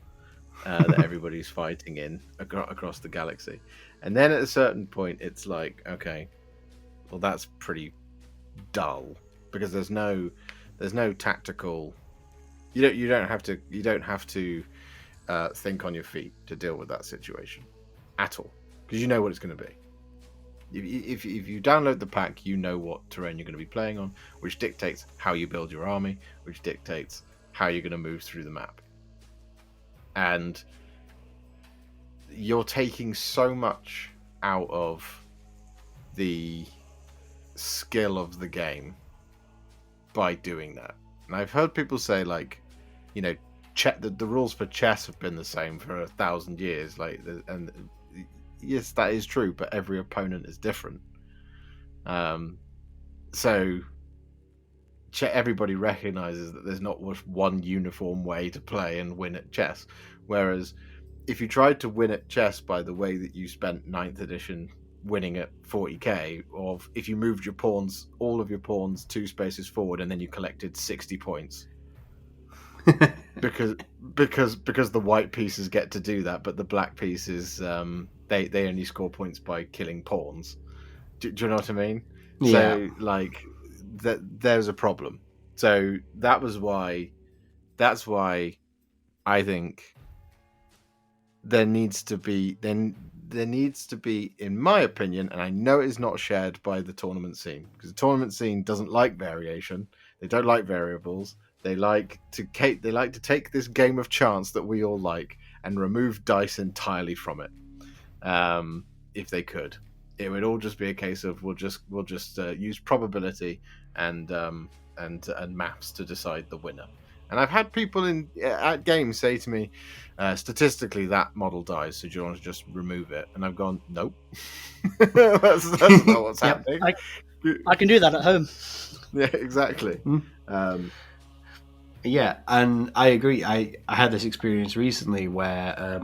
that everybody's fighting in across the galaxy. And then at a certain point, it's like, okay, well, that's pretty dull because there's no tactical. You don't have to think on your feet to deal with that situation at all because you know what it's going to be. If you download the pack, you know what terrain you're going to be playing on, which dictates how you build your army, which dictates how you're going to move through the map. And you're taking so much out of the skill of the game by doing that. And I've heard people say, like, the rules for chess have been the same for 1,000 years. And yes, that is true, but every opponent is different. So everybody recognizes that there's not one uniform way to play and win at chess. Whereas if you tried to win at chess by the way that you spent 9th edition winning at 40k, or if you moved your pawns, all of your pawns 2 spaces forward, and then you collected 60 points, because the white pieces get to do that, but the black pieces they only score points by killing pawns. Do you know what I mean? Yeah. So like there's a problem. So that's why I think there needs to be, in my opinion, and I know it's not shared by the tournament scene, because the tournament scene doesn't like variation. They don't like variables. They like to take this game of chance that we all like and remove dice entirely from it. If they could, it would all just be a case of we'll just use probability and maths to decide the winner. And I've had people at games say to me, statistically that model dies, so do you want to just remove it? And I've gone, nope. that's not what's happening. I can do that at home. Yeah, exactly. Yeah, and I agree. I had this experience recently where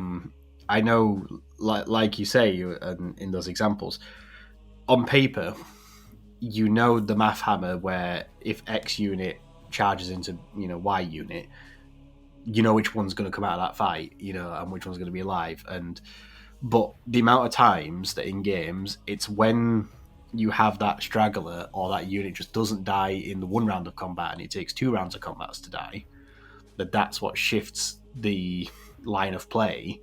I know, like you say, in those examples, on paper, you know the math hammer where if X unit charges into Y unit, you know which one's going to come out of that fight, and which one's going to be alive. But the amount of times that in games, it's when you have that straggler or that unit just doesn't die in the one round of combat and it takes 2 rounds of combat to die, that's what shifts the line of play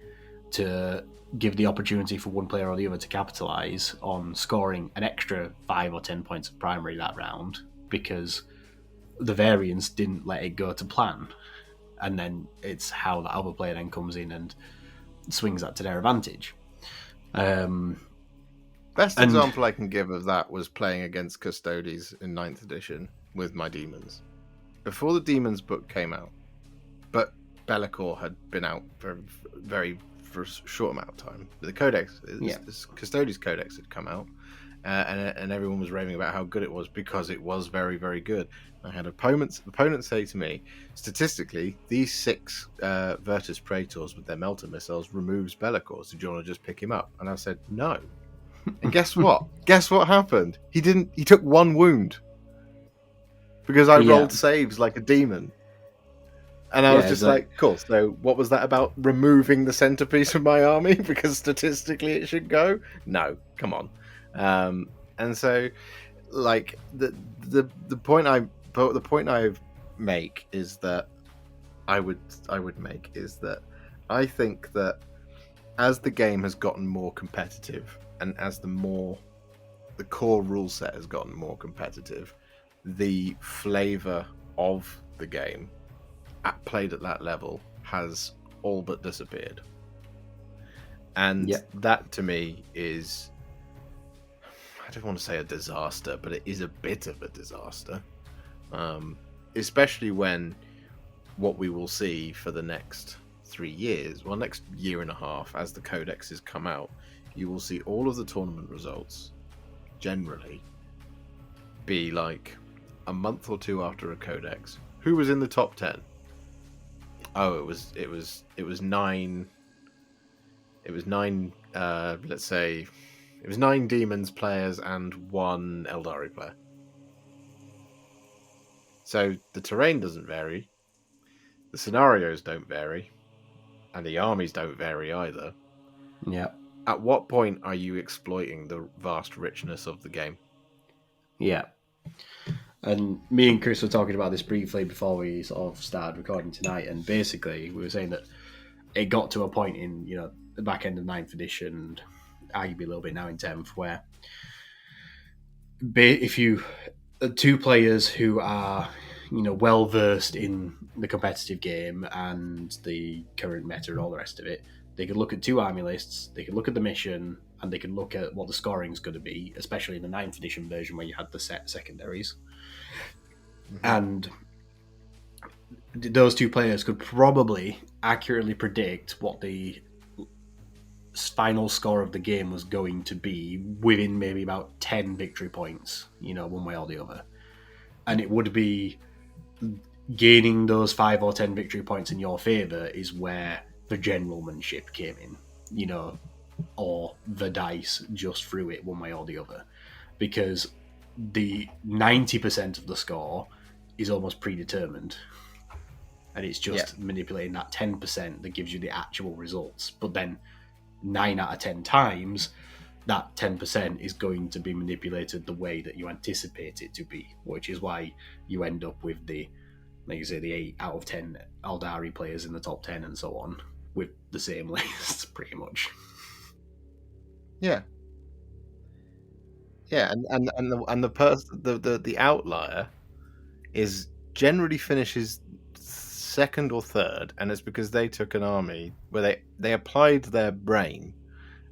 to give the opportunity for one player or the other to capitalize on scoring an extra 5 or 10 points of primary that round, because the variance didn't let it go to plan. And then it's how the other player then comes in and swings that to their advantage. Best example I can give of that was playing against Custodes in 9th edition with my demons. Before the Demons book came out, but Bellicor had been out for a short amount of time. But the Codex, this Custodes Codex had come out, and everyone was raving about how good it was because it was very, very good. I had opponents say to me, statistically, these 6 Virtus Praetors with their Melter missiles removes Bellicor, so do you want to just pick him up? And I said, no. And guess what? Guess what happened? He took 1 wound. Because I rolled saves like a demon. And I was just like, cool, so what was that about removing the centerpiece of my army? Because statistically it should go? No, come on. And so, like, the point I make is that I think that as the game has gotten more competitive, and as the core rule set has gotten more competitive, the flavor of the game played at that level has all but disappeared. And that to me is, I don't want to say a disaster, but it is a bit of a disaster. Especially when what we will see for the next 3 years, well, next year and a half, as the codexes come out, you will see all of the tournament results generally be like a month or 2 after a codex. Who was in the top 10? Oh, it was 9. It was 9. Let's say it was 9 Demons players and 1 Eldari player. So the terrain doesn't vary, the scenarios don't vary, and the armies don't vary either. Yeah. At what point are you exploiting the vast richness of the game? Yeah. And me and Chris were talking about this briefly before we sort of started recording tonight, and basically we were saying that it got to a point in, the back end of 9th edition, and arguably a little bit now in 10th, where if you 2 players who are, well versed in the competitive game and the current meta and all the rest of it, they could look at 2 army lists, they could look at the mission, and they could look at what the scoring is going to be, especially in the 9th edition version where you had the set secondaries. Mm-hmm. And those 2 players could probably accurately predict what the final score of the game was going to be within maybe about 10 victory points, one way or the other. And it would be gaining those 5 or 10 victory points in your favour is where the generalmanship came in, you know, or the dice just threw it one way or the other, because the 90% of the score is almost predetermined, and it's just manipulating that 10% that gives you the actual results. But then 9 out of 10 times, that 10% is going to be manipulated the way that you anticipate it to be, which is why you end up with the, like you say, the 8 out of 10 Aldari players in the top 10 and so on, with the same lists, pretty much. Yeah. Yeah, and the outlier is generally finishes second or third, and it's because they took an army where they applied their brain,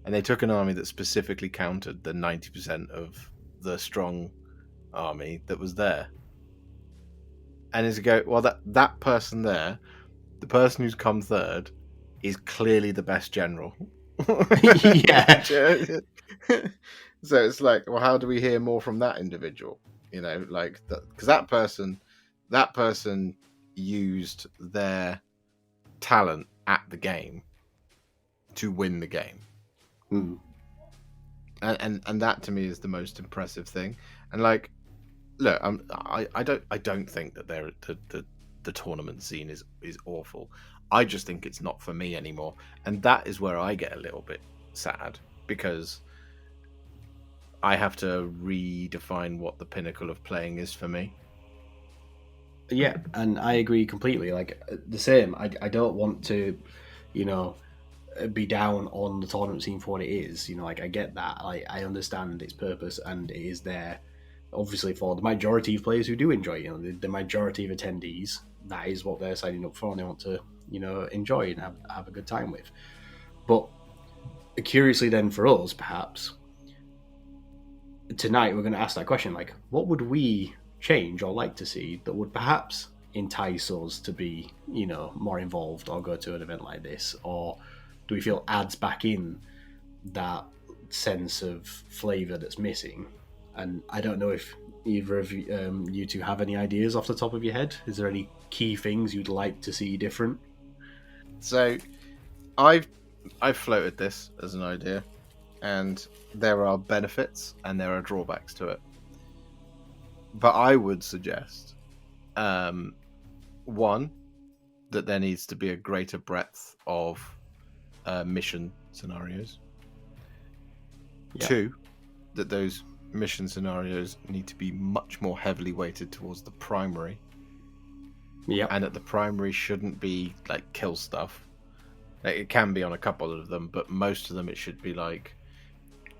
and they took an army that specifically countered the 90% of the strong army that was there. And as you go, well, that person there, the person who's come third, is clearly the best general. Yeah. So it's like, well, how do we hear more from that individual? You know, like, because that person used their talent at the game to win the game. Mm. And that to me is the most impressive thing. And like, look, I don't think that the tournament scene is awful. I just think it's not for me anymore, and that is where I get a little bit sad, because I have to redefine what the pinnacle of playing is for me. Yeah, and I agree completely. Like, the same. I don't want to, you know, be down on the tournament scene for what it is. You know, like, I get that. I understand its purpose, and it is there, obviously, for the majority of players who do enjoy it. You know, the majority of attendees, that is what they're signing up for, and they want to, you know, enjoy and have a good time with. But curiously then for us, perhaps, tonight we're going to ask that question, like, what would we change or like to see that would perhaps entice us to be, you know, more involved or go to an event like this? Or do we feel adds back in that sense of flavour that's missing? And I don't know if either of you two have any ideas off the top of your head. Is there any key things you'd like to see different? So I've floated this as an idea, and there are benefits and there are drawbacks to it. But I would suggest, one, that there needs to be a greater breadth of mission scenarios. Yeah. 2, that those mission scenarios need to be much more heavily weighted towards the primary. Yeah. And that the primary shouldn't be like kill stuff. Like, it can be on a couple of them, but most of them it should be like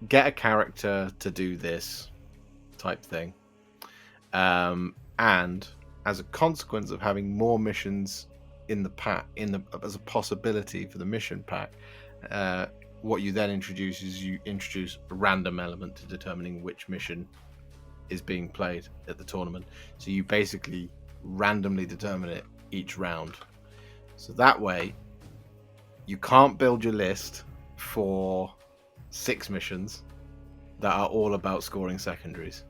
get a character to do this type thing. And as a consequence of having more missions in the pack, as a possibility for the mission pack, what you then introduce is you introduce a random element to determining which mission is being played at the tournament. So you basically randomly determine it each round. So that way, you can't build your list for 6 missions that are all about scoring secondaries.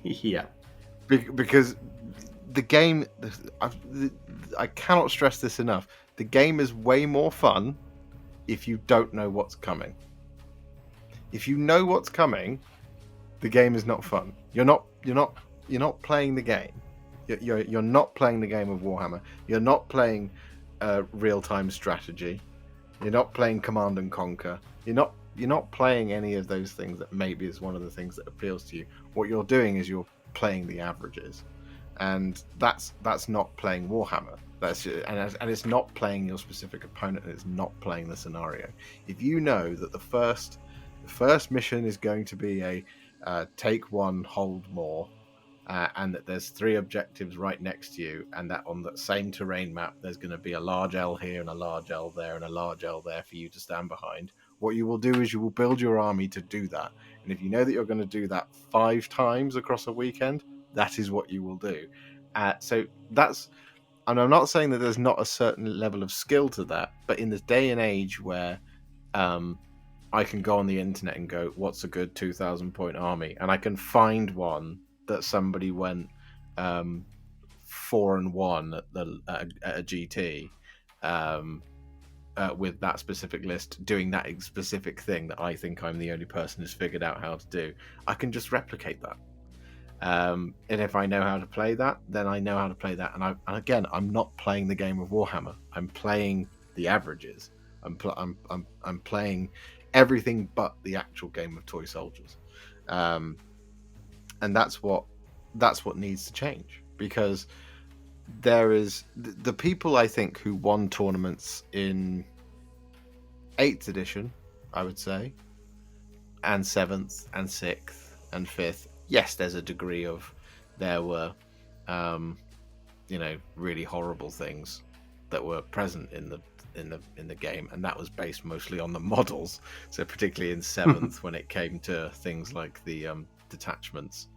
Yeah. Because the game, I cannot stress this enough, the game is way more fun if you don't know what's coming. If you know what's coming, the game is not fun. You're not playing the game. You're not playing the game of Warhammer. You're not playing real-time strategy. You're not playing Command and Conquer. You're not playing any of those things that maybe is one of the things that appeals to you. What you're doing is you're playing the averages, and that's not playing Warhammer. And it's not playing your specific opponent, and it's not playing the scenario. If you know that the first mission is going to be a take 1, hold more, and that there's 3 objectives right next to you, and that on that same terrain map there's going to be a large L here and a large L there and a large L there for you to stand behind, what you will do is you will build your army to do that. And if you know that you're going to do that 5 times across a weekend, that is what you will do. So that's, and I'm not saying that there's not a certain level of skill to that, but in this day and age where I can go on the internet and go, what's a good 2,000 point army? And I can find one that somebody went 4-1 at a GT, with that specific list, doing that specific thing that I think I'm the only person who's figured out how to do, I can just replicate that. And if I know how to play that, then I know how to play that. And again, I'm not playing the game of Warhammer. I'm playing the averages. I'm playing everything but the actual game of toy soldiers. And that's what needs to change, because there is the people, I think, who won tournaments in 8th edition, I would say, and 7th and 6th and 5th. Yes, there's a degree of there were really horrible things that were present in the game, and that was based mostly on the models. So particularly in 7th when it came to things like the detachments,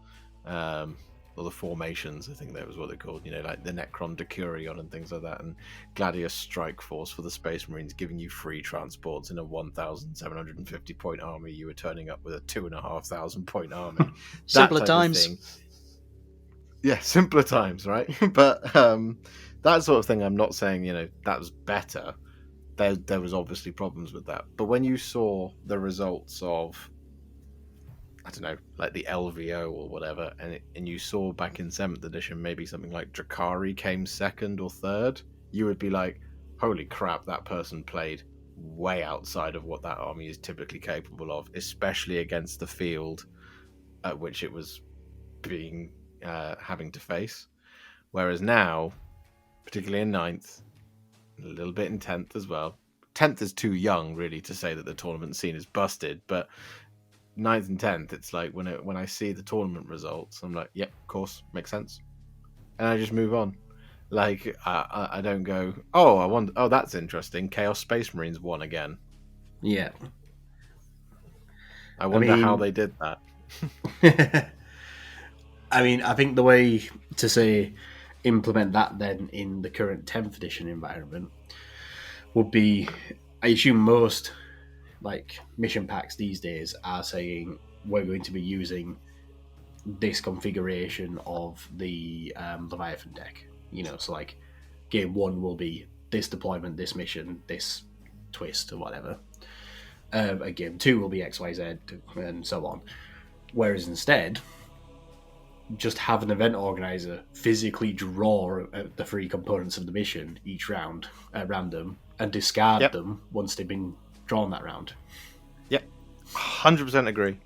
or the formations, I think that was what they're called, like the Necron Decurion and things like that, and Gladius Strike Force for the Space Marines, giving you free transports in a 1,750 point army. You were turning up with a 2,500 point army. Simpler times. Yeah, simpler times, right? But that sort of thing, I'm not saying, that was better. There was obviously problems with that. But when you saw the results of, I don't know, like the LVO or whatever, and you saw back in 7th edition maybe something like Drakari came 2nd or 3rd, you would be like, holy crap, that person played way outside of what that army is typically capable of, especially against the field at which it was being having to face. Whereas now, particularly in 9th, a little bit in 10th as well. 10th is too young, really, to say that the tournament scene is busted, but 9th and 10th, it's like when I see the tournament results, I'm like, yep, of course, makes sense. And I just move on. Like, I don't go, oh, that's interesting. Chaos Space Marines won again. Yeah. I wonder how they did that. I think the way to say implement that then in the current 10th edition environment would be, I assume most like mission packs these days are saying we're going to be using this configuration of the Leviathan deck. So like game 1 will be this deployment, this mission, this twist or whatever. And game 2 will be XYZ and so on. Whereas instead, just have an event organizer physically draw the 3 components of the mission each round at random and discard them once they've been drawn that round. Yep, 100% agree.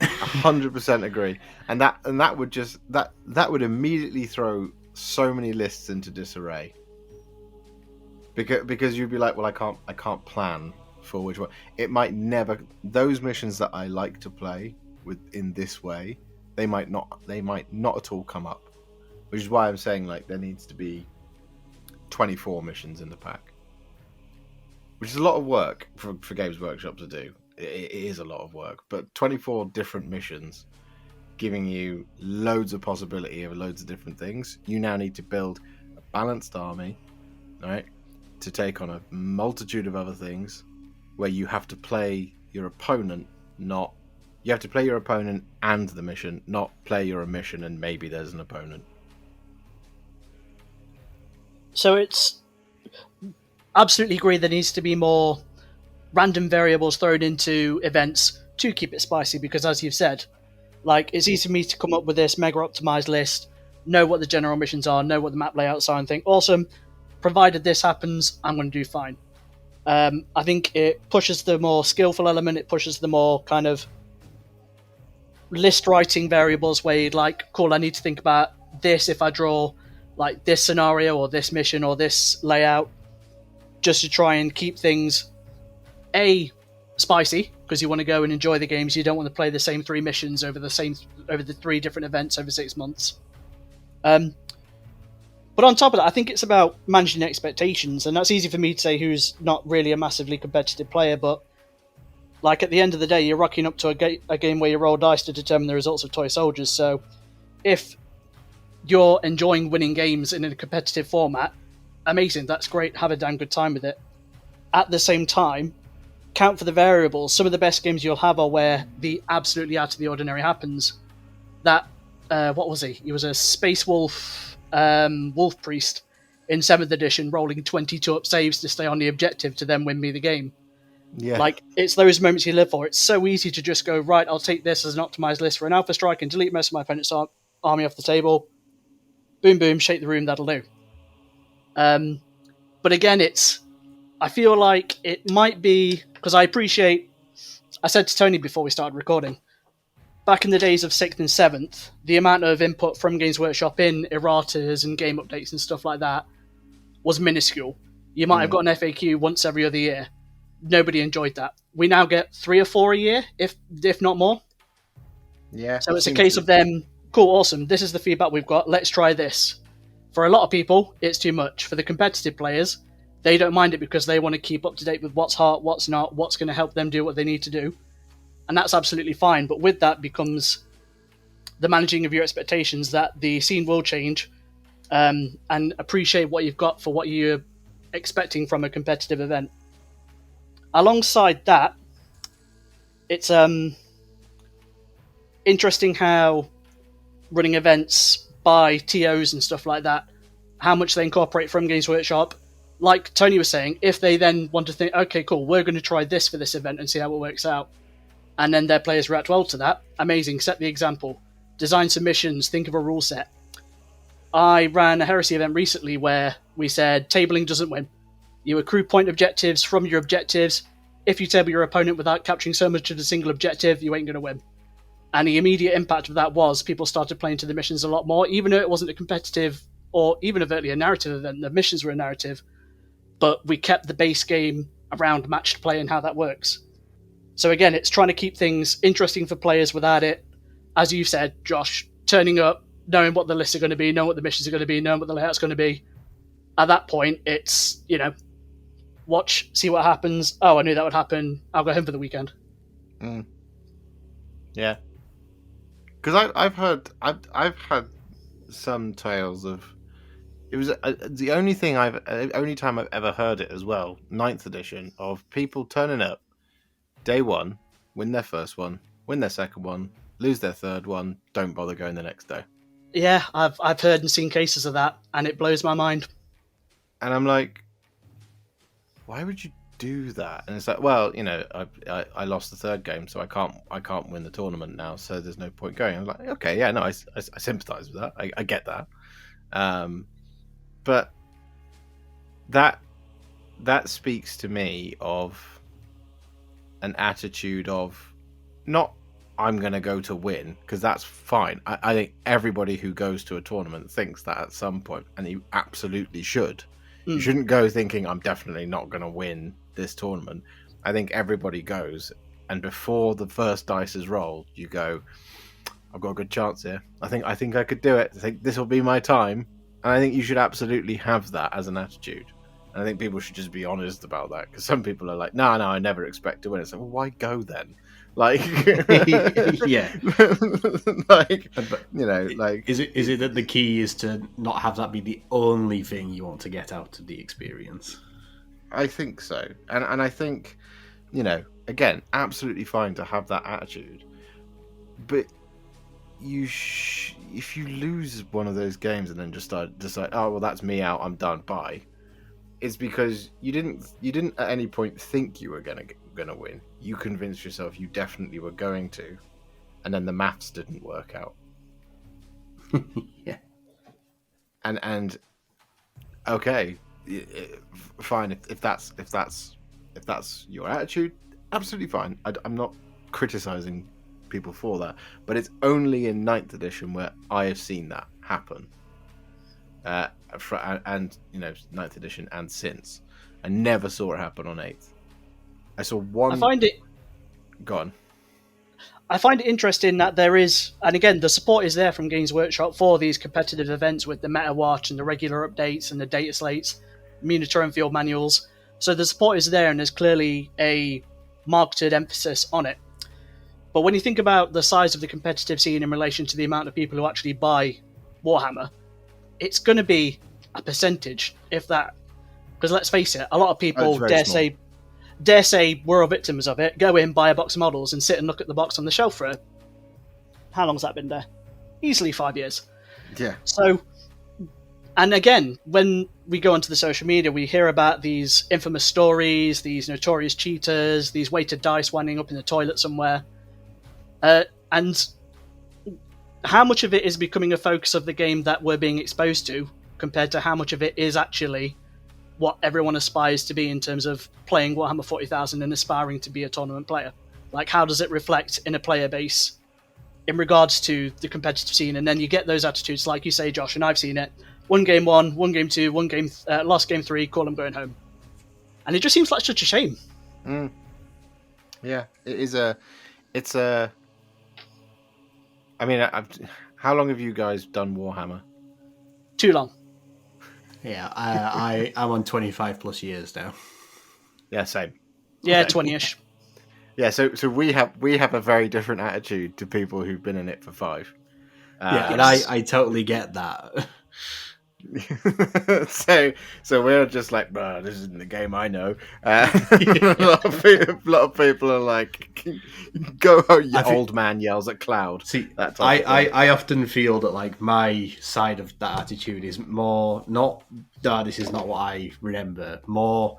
100% agree. And that would just that would immediately throw so many lists into disarray. Because you'd be like, well, I can't plan for which one. It might never, those missions that I like to play with in this way, they might not at all come up. Which is why I'm saying, like, there needs to be 24 missions in the pack. Which is a lot of work for Games Workshop to do. It is a lot of work. But 24 different missions giving you loads of possibility of loads of different things. You now need to build a balanced army, right, to take on a multitude of other things where you have to play your opponent, not... You have to play your opponent and the mission, not play your mission and maybe there's an opponent. So it's... Absolutely agree there needs to be more random variables thrown into events to keep it spicy, because as you've said, like, it's easy for me to come up with this mega optimized list, know what the general missions are, know what the map layouts are, and think, awesome, provided this happens, I'm going to do fine. I think it pushes the more skillful element, it pushes the more kind of list writing variables where you'd like, cool, I need to think about this if I draw like this scenario or this mission or this layout, just to try and keep things spicy, because you want to go and enjoy the games. You don't want to play the same 3 missions over the 3 different events over 6 months. But on top of that, I think it's about managing expectations, and that's easy for me to say who's not really a massively competitive player, but like at the end of the day, you're rocking up to a game where you roll dice to determine the results of toy soldiers. So if you're enjoying winning games in a competitive format, amazing, that's great, have a damn good time with it. At the same time, count for the variables. Some of the best games you'll have are where the absolutely out of the ordinary happens. That, what was he? He was a space wolf, wolf priest, in 7th edition rolling 22 up saves to stay on the objective to then win me the game. Yeah. Like, it's those moments you live for. It's so easy to just go, right, I'll take this as an optimized list for an alpha strike and delete most of my opponent's army off the table. Boom, boom, shake the room, that'll do. But again, I feel like it might be, because I said to Tony before we started recording, back in the days of 6th and 7th, the amount of input from Games Workshop in erratas and game updates and stuff like that was minuscule. You might have got an FAQ once every other year. Nobody enjoyed that. We now get 3 or 4 a year, if not more. Yeah. So it's a case of them, cool, awesome, this is the feedback we've got, let's try this. For a lot of people, it's too much. For the competitive players, they don't mind it because they want to keep up to date with what's hot, what's not, what's going to help them do what they need to do. And that's absolutely fine. But with that becomes the managing of your expectations that the scene will change, and appreciate what you've got for what you're expecting from a competitive event. Alongside that, it's interesting how running events by TOs and stuff like that, how much they incorporate from Games Workshop. Like Tony was saying, if they then want to think, okay, cool, we're going to try this for this event and see how it works out, and then their players react well to that, amazing, set the example. Design submissions, think of a rule set. I ran a Heresy event recently where we said tabling doesn't win. You accrue point objectives from your objectives. If you table your opponent without capturing so much of a single objective, you ain't going to win. And the immediate impact of that was people started playing to the missions a lot more, even though it wasn't a competitive or even overtly a narrative event. The missions were a narrative, but we kept the base game around matched play and how that works. So again, it's trying to keep things interesting for players without it, as you said, Josh, turning up, knowing what the lists are going to be, knowing what the missions are going to be, knowing what the layout's going to be. At that point, it's, watch, see what happens. Oh, I knew that would happen. I'll go home for the weekend. Yeah. Because I've had some tales of, it was the only time I've ever heard it as well, 9th edition, of people turning up day one, win their first one, win their second one, lose their third one, don't bother going the next day. Yeah, I've heard and seen cases of that, and it blows my mind. And I'm like, why would you do that? And it's like, well, I lost the third game, so I can't win the tournament now, so there's no point going. I'm like, okay, yeah, no, I sympathise with that. I get that. But that speaks to me of an attitude of not I'm going to go to win, because that's fine. I think everybody who goes to a tournament thinks that at some point, and you absolutely should. You shouldn't go thinking I'm definitely not going to win this tournament. I think everybody goes, and before the first dice is rolled, you go, I've got a good chance here. I think I could do it. I think this will be my time. And I think you should absolutely have that as an attitude. And I think people should just be honest about that, because some people are like, no, I never expect to win. It's like, well, why go then? Like, yeah, like, is it that the key is to not have that be the only thing you want to get out of the experience? I think so, and I think, again, absolutely fine to have that attitude, but if you lose one of those games and then just decide, oh well, that's me out, I'm done, bye. It's because you didn't at any point think you were gonna win. You convinced yourself you definitely were going to, and then the maths didn't work out. Yeah. And okay, fine. If that's your attitude, absolutely fine. I'm not criticizing people for that, but it's only in 9th edition where I have seen that happen. And 9th edition and since, I never saw it happen on 8th. I saw one. Go on. I find it interesting that there is, and again, the support is there from Games Workshop for these competitive events with the meta watch and the regular updates and the data slates, miniature and field manuals. So the support is there, and there's clearly a marketed emphasis on it. But when you think about the size of the competitive scene in relation to the amount of people who actually buy Warhammer, it's going to be a percentage, if that. Because let's face it, a lot of people dare say we're all victims of it, go in, buy a box of models, and sit and look at the box on the shelf for how long's that been there? Easily 5 years. Yeah. So And again, when we go onto the social media, we hear about these infamous stories, these notorious cheaters, these weighted dice winding up in the toilet somewhere. And how much of it is becoming a focus of the game that we're being exposed to, compared to how much of it is actually what everyone aspires to be in terms of playing Warhammer 40,000 and aspiring to be a tournament player? Like, how does it reflect in a player base in regards to the competitive scene? And then you get those attitudes, like you say, Josh, and I've seen it. 1 game 1, 1 game 2, last game 3, cool, I'm going home. And it just seems like such a shame. Yeah, it's a. I mean, how long have you guys done Warhammer? Too long. Yeah, I'm on 25 plus years now. Yeah, same. Yeah, 20-ish. Yeah, so we have a very different attitude to people who've been in it for 5. Yeah, and I totally get that. so we're just like, this isn't the game I know. A lot of people are like, go home, old man yells at Cloud. See, I often feel that like my side of that attitude is more not, this is not what I remember, more,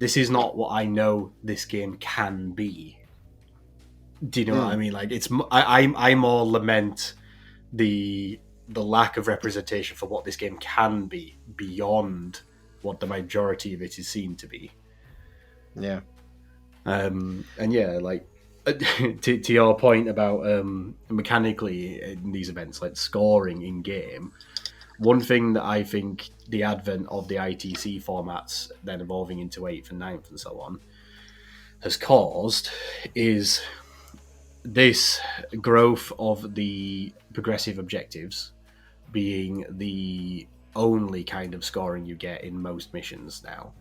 this is not what I know this game can be. Do you know what I mean? Like, it's I more lament the lack of representation for what this game can be beyond what the majority of it is seen to be. Yeah. And yeah, like to your point about mechanically in these events, like scoring in game, one thing that I think the advent of the ITC formats then evolving into 8th and 9th and so on has caused is this growth of the progressive objectives being the only kind of scoring you get in most missions now.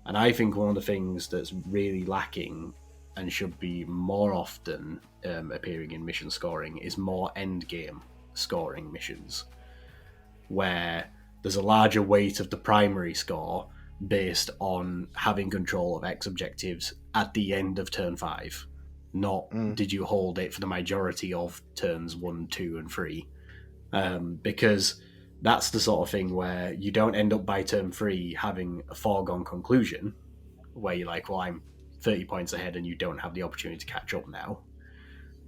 And I think one of the things that's really lacking and should be more often appearing in mission scoring is more end game scoring missions, where there's a larger weight of the primary score based on having control of X objectives at the end of turn 5. Not did you hold it for the majority of turns 1, 2, and 3. Because that's the sort of thing where you don't end up by turn 3 having a foregone conclusion, where you're like, well, I'm 30 points ahead and you don't have the opportunity to catch up now.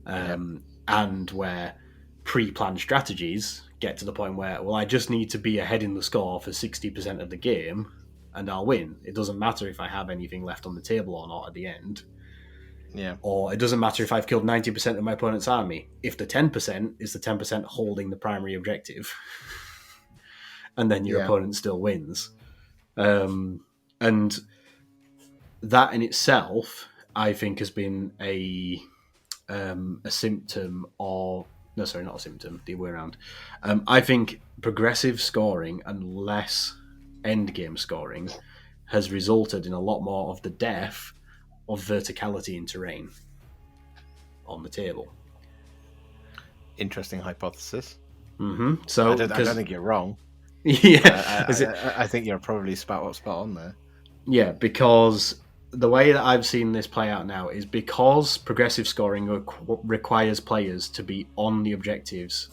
And where pre-planned strategies get to the point where, well, I just need to be ahead in the score for 60% of the game and I'll win. It doesn't matter if I have anything left on the table or not at the end. Yeah. Or it doesn't matter if I've killed 90% of my opponent's army. If the 10% is the 10% holding the primary objective, and then your opponent still wins. And that in itself, I think, has been a symptom of... No, sorry, not a symptom, the other way around. I think progressive scoring and less endgame scoring has resulted in a lot more of the death of verticality in terrain on the table. Interesting hypothesis. Mm-hmm. So I don't think you're wrong. Yeah, I think you're probably spot on there. Yeah, because the way that I've seen this play out now is because progressive scoring requires players to be on the objectives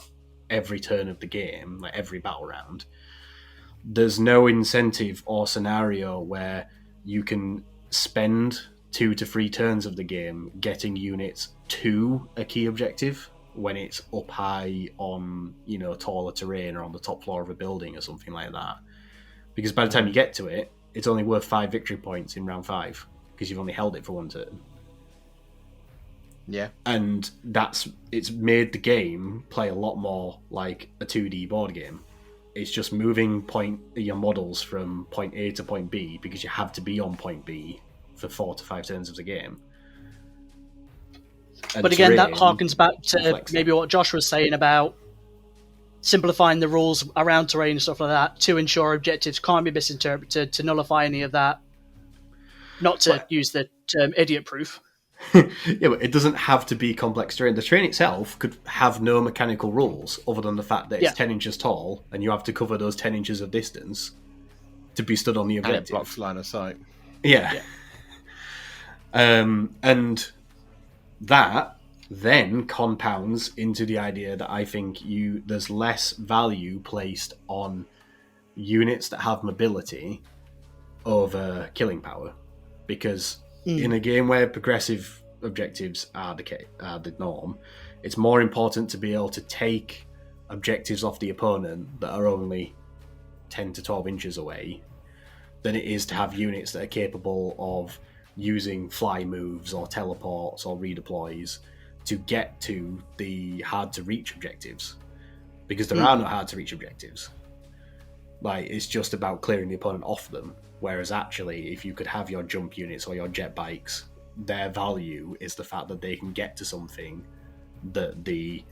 every turn of the game, like every battle round. There's no incentive or scenario where you can spend 2 to 3 turns of the game getting units to a key objective when it's up high on, taller terrain or on the top floor of a building or something like that. Because by the time you get to it, it's only worth 5 victory points in round 5 because you've only held it for 1 turn. Yeah. And it's made the game play a lot more like a 2D board game. It's just moving your models from point A to point B because you have to be on point B for 4 to 5 turns of the game. And but again, that harkens back to maybe what Josh was saying about simplifying the rules around terrain and stuff like that to ensure objectives can't be misinterpreted, to nullify any of that. Not to use the term idiot-proof. Yeah, but it doesn't have to be complex terrain. The terrain itself could have no mechanical rules other than the fact that it's 10 inches tall and you have to cover those 10 inches of distance to be stood on the objective. And it blocks line of sight. Yeah. And that then compounds into the idea that I think there's less value placed on units that have mobility over killing power, because in a game where progressive objectives are the norm, it's more important to be able to take objectives off the opponent that are only 10 to 12 inches away than it is to have units that are capable of using fly moves or teleports or redeploys to get to the hard to reach objectives, because there are no hard to reach objectives. Like, it's just about clearing the opponent off them. Whereas actually, if you could have your jump units or your jet bikes, their value is the fact that they can get to something that the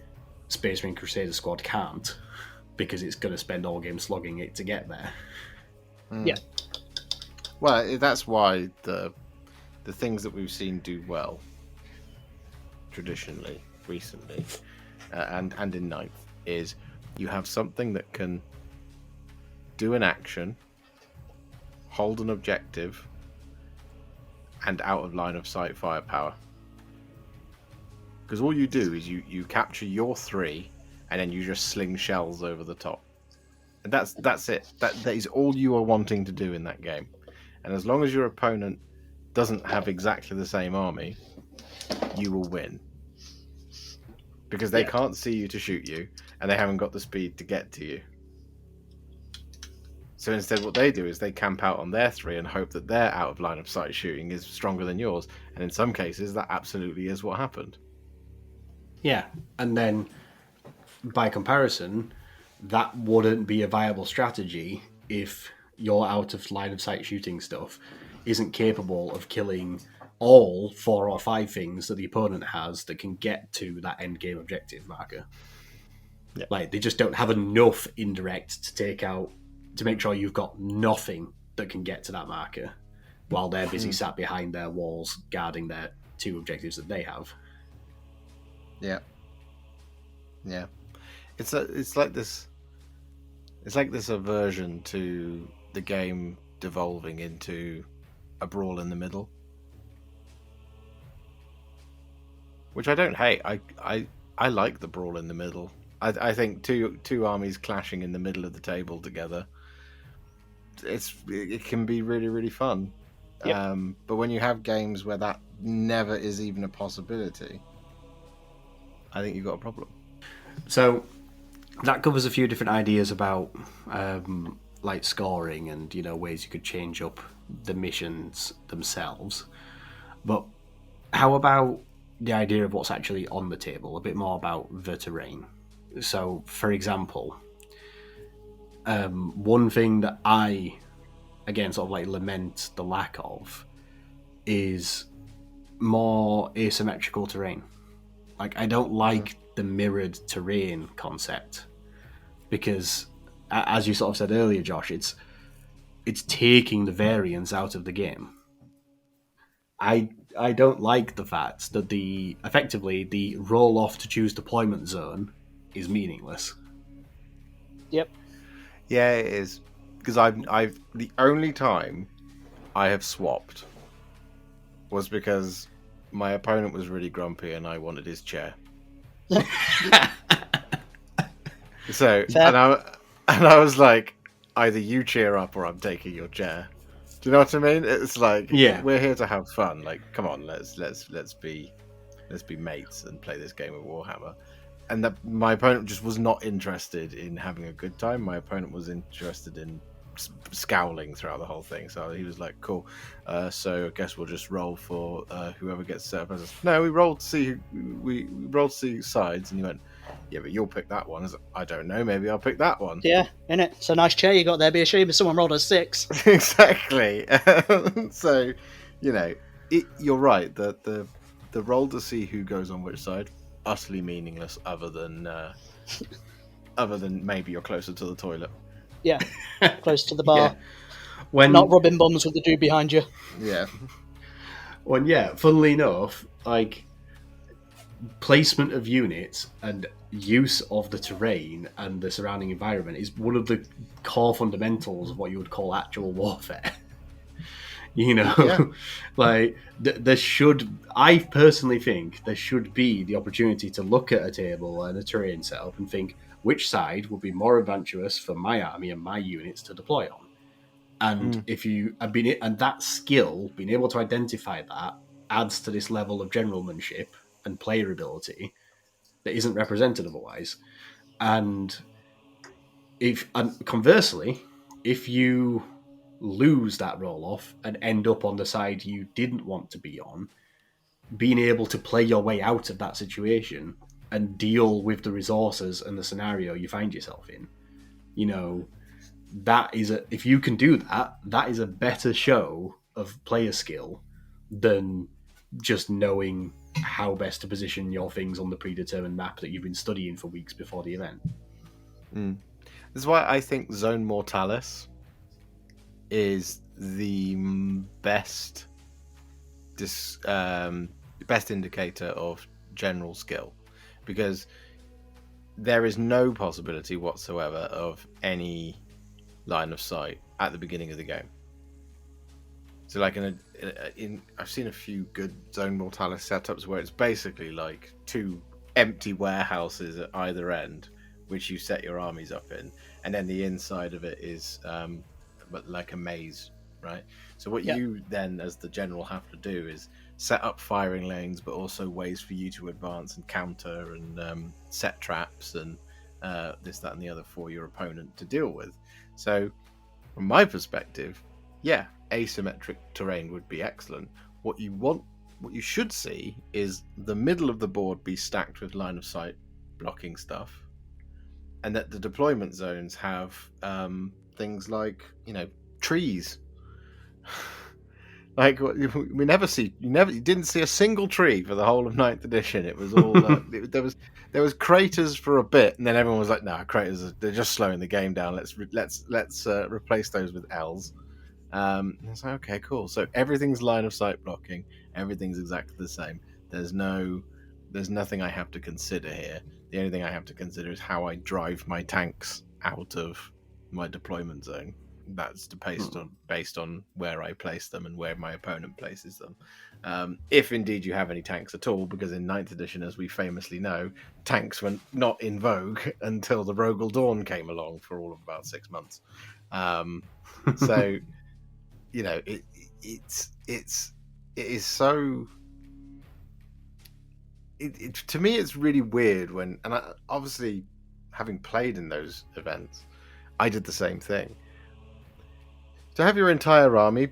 Space Marine Crusader squad can't, because it's going to spend all game slogging it to get there. Yeah. Well, that's why the things that we've seen do well traditionally, recently, and in ninth, is you have something that can do an action, hold an objective, and out of line of sight firepower. Because all you do is you capture your 3, and then you just sling shells over the top. And that's it. That is all you are wanting to do in that game. And as long as your opponent doesn't have exactly the same army, you will win. Because they can't see you to shoot you, and they haven't got the speed to get to you. So instead what they do is they camp out on their 3 and hope that their out of line of sight shooting is stronger than yours. And in some cases, that absolutely is what happened. Yeah, and then by comparison, that wouldn't be a viable strategy if your out of line of sight shooting stuff isn't capable of killing all 4 or 5 things that the opponent has that can get to that end game objective marker. Yeah. Like, they just don't have enough indirect to take out, to make sure you've got nothing that can get to that marker while they're busy sat behind their walls guarding their 2 objectives that they have. Yeah. Yeah. It's like this aversion to the game devolving into a brawl in the middle, which I don't hate. I like the brawl in the middle. I think two armies clashing in the middle of the table together, it can be really, really fun. Yep. But when you have games where that never is even a possibility, I think you've got a problem. So that covers a few different ideas about like scoring and, you know, ways you could change up the missions themselves. But how about the idea of what's actually on the table, a bit more about the terrain? So, for example, one thing that I, again, sort of like lament the lack of is more asymmetrical terrain. Like, I don't like the mirrored terrain concept, because, as you sort of said earlier, Josh, it's taking the variance out of the game. I don't like the fact that effectively the roll off to choose deployment zone is meaningless. Yep. Yeah, it is. Because I've the only time I have swapped was because my opponent was really grumpy and I wanted his chair. So and I was like, either you cheer up or I'm taking your chair. Do you know what I mean? It's like, yeah, we're here to have fun. Like, come on, let's be mates and play this game of Warhammer. And that my opponent just was not interested in having a good time. My opponent was interested in scowling throughout the whole thing. So he was like, cool. So I guess we'll just roll for whoever gets set up. No, we rolled to see we rolled to see sides, and he went, yeah, but you'll pick that one. I was like, I don't know, maybe I'll pick that one. Yeah, innit? It's a nice chair you got there. Be a shame if someone rolled a 6. Exactly. So, you know, you're right. The roll to see who goes on which side, utterly meaningless, other than maybe you're closer to the toilet. Yeah, close to the bar. Yeah. When not rubbing bums with the dude behind you. Yeah. Well, yeah, funnily enough, like, placement of units and use of the terrain and the surrounding environment is one of the core fundamentals of what you would call actual warfare. You know, Yeah. like I personally think there should be the opportunity to look at a table and a terrain setup and think which side would be more advantageous for my army and my units to deploy on. And if you have been, and that skill, being able to identify that, adds to this level of generalmanship and player ability that isn't represented otherwise. And conversely, if you lose that roll off and end up on the side you didn't want to be on, being able to play your way out of that situation and deal with the resources and the scenario you find yourself in, you know, if you can do that, that is a better show of player skill than just knowing how best to position your things on the predetermined map that you've been studying for weeks before the event. This is why I think Zone Mortalis is the best indicator of general skill, because there is no possibility whatsoever of any line of sight at the beginning of the game. So like I've seen a few good Zone Mortalis setups where it's basically like 2 empty warehouses at either end, which you set your armies up in, and then the inside of it is but like a maze, right? So what you then as the general have to do is set up firing lanes, but also ways for you to advance and counter and set traps and this, that, and the other for your opponent to deal with. So from my perspective, yeah, asymmetric terrain would be excellent. What you should see is the middle of the board be stacked with line of sight blocking stuff, and that the deployment zones have things like, you know, trees. Like you didn't see a single tree for the whole of 9th edition. It was all there was craters for a bit, and then everyone was like, "No, craters they're just slowing the game down. Let's replace those with L's." And it's like, okay, cool. So everything's line of sight blocking. Everything's exactly the same. There's nothing I have to consider here. The only thing I have to consider is how I drive my tanks out of my deployment zone. That's based on where I place them and where my opponent places them. If indeed you have any tanks at all, because in 9th edition, as we famously know, tanks were not in vogue until the Rogel Dawn came along for all of about 6 months. So, you know, it is so. To me, it's really weird when, and obviously, having played in those events, I did the same thing. To have your entire army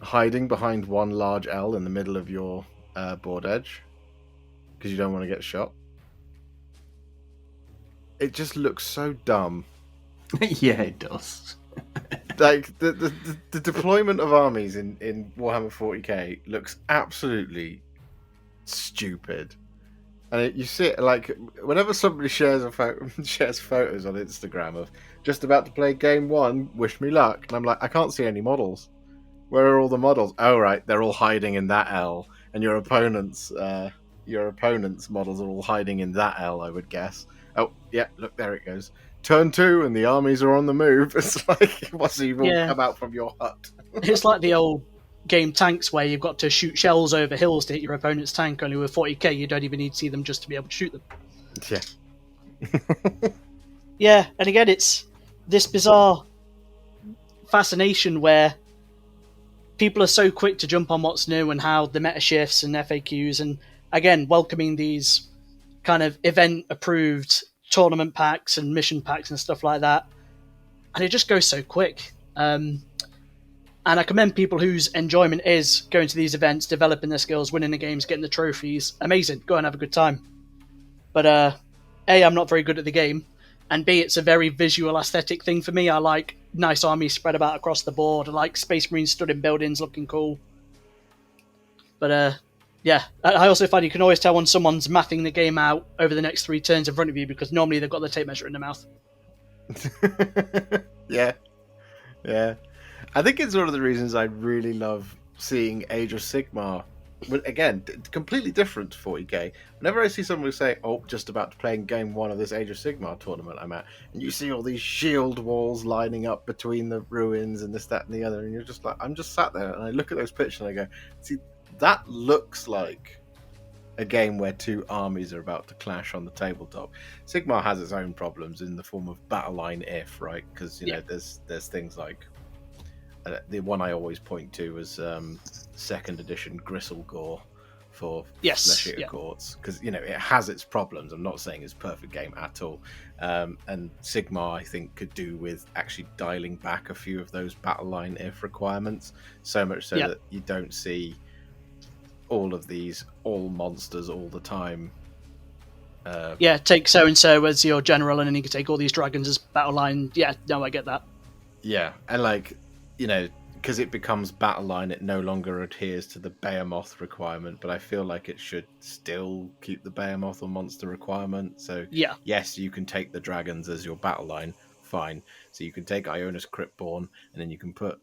hiding behind one large L in the middle of your board edge because you don't want to get shot, it just looks so dumb. Yeah, it does. Like the deployment of armies in Warhammer 40k looks absolutely stupid. And you see it, like, whenever somebody shares photos on Instagram of just about to play game 1, wish me luck, and I'm like, I can't see any models. Where are all the models? Oh, right, they're all hiding in that L, and your opponent's models are all hiding in that L, I would guess. Oh, yeah, look, there it goes. Turn 2, and the armies are on the move. It's like, what's even come out from your hut? It's like the old game tanks where you've got to shoot shells over hills to hit your opponent's tank. Only with 40k, you don't even need to see them just to be able to shoot them. Yeah. Yeah, and again, it's this bizarre fascination where people are so quick to jump on what's new and how the meta shifts and FAQs, and again, welcoming these kind of event-approved tournament packs and mission packs and stuff like that. And it just goes so quick. And I commend people whose enjoyment is going to these events, developing their skills, winning the games, getting the trophies. Amazing. Go and have a good time. But A, I'm not very good at the game. And B, it's a very visual aesthetic thing for me. I like nice armies spread about across the board. I like Space Marines stood in buildings looking cool. But yeah, I also find you can always tell when someone's mathing the game out over the next 3 turns in front of you, because normally they've got the tape measure in their mouth. Yeah. I think it's one of the reasons I really love seeing Age of Sigmar But again, completely different to 40k. Whenever I see someone say, "Oh, just about to play in game 1 of this Age of Sigmar tournament I'm at," and you see all these shield walls lining up between the ruins and this, that, and the other, and you're just like, I'm just sat there and I look at those pictures and I go, "See, that looks like a game where two armies are about to clash on the tabletop." Sigmar has its own problems in the form of battle line if, right? Because you know, there's things like the one I always point to was second edition Gristle Gore for Flesh Eater Courts, because you know it has its problems. I'm not saying it's a perfect game at all, and Sigmar I think could do with actually dialing back a few of those battle line if requirements, so much so that you don't see all of these all monsters all the time. Take so and so as your general, and then you can take all these dragons as battle line. Yeah, no, I get that. Yeah, and like, you know, because it becomes battle line, it no longer adheres to the Behemoth requirement, but I feel like it should still keep the Behemoth or monster requirement. So yes, you can take the dragons as your battle line, fine. So you can take Ionis Cryptborn, and then you can put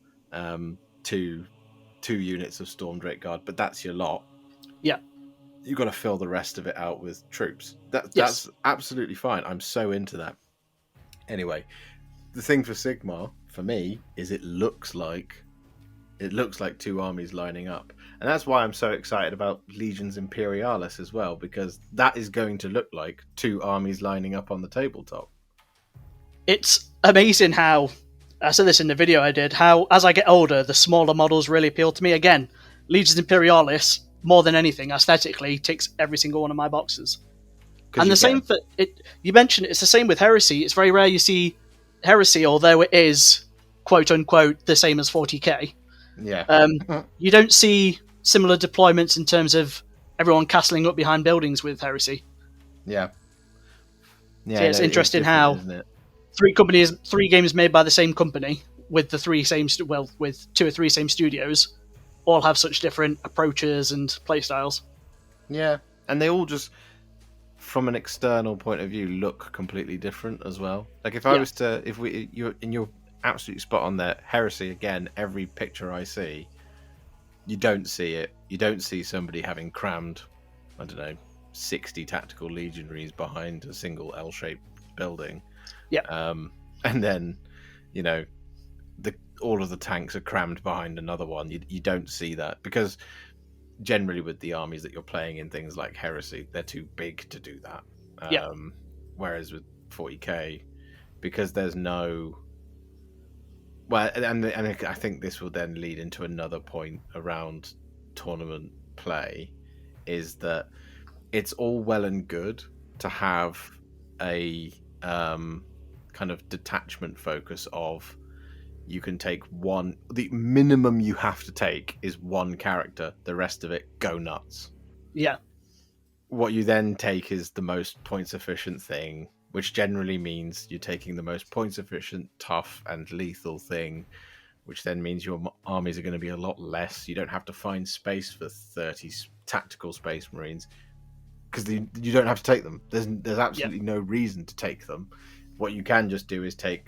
two units of Stormdrake Guard, but that's your lot. Yeah. You've got to fill the rest of it out with troops. That's absolutely fine. I'm so into that. Anyway, the thing for Sigmar, for me, is it looks like two armies lining up. And that's why I'm so excited about Legions Imperialis as well, because that is going to look like two armies lining up on the tabletop. It's amazing how, I said this in the video I did, how as I get older, the smaller models really appeal to me. Again, Legions Imperialis, more than anything, aesthetically, ticks every single one of my boxes. And the same for it. You mentioned it's the same with Heresy. It's very rare you see Heresy, although it is quote unquote the same as 40k. Yeah. You don't see similar deployments in terms of everyone castling up behind buildings with Heresy. Yeah. Yeah, so it's interesting how three games made by the same company with with 2 or 3 same studios all have such different approaches and playstyles. Yeah, and they all just, from an external point of view, look completely different as well. Like if I was to, you're absolutely spot on there. Heresy, again, every picture I see, you don't see it. You don't see somebody having crammed, I don't know, 60 tactical legionaries behind a single L-shaped building. Yeah. And then, you know, all of the tanks are crammed behind another one. You don't see that, because generally with the armies that you're playing in things like Heresy, they're too big to do that. Whereas with 40k, because there's no... Well, and I think this will then lead into another point around tournament play, is that it's all well and good to have a kind of detachment focus of, you can take one, the minimum you have to take is one character, the rest of it go nuts. Yeah. What you then take is the most points efficient thing, which generally means you're taking the most points efficient, tough and lethal thing, which then means your armies are going to be a lot less. You don't have to find space for 30 tactical Space Marines, because you don't have to take them. There's absolutely no reason to take them. What you can just do is take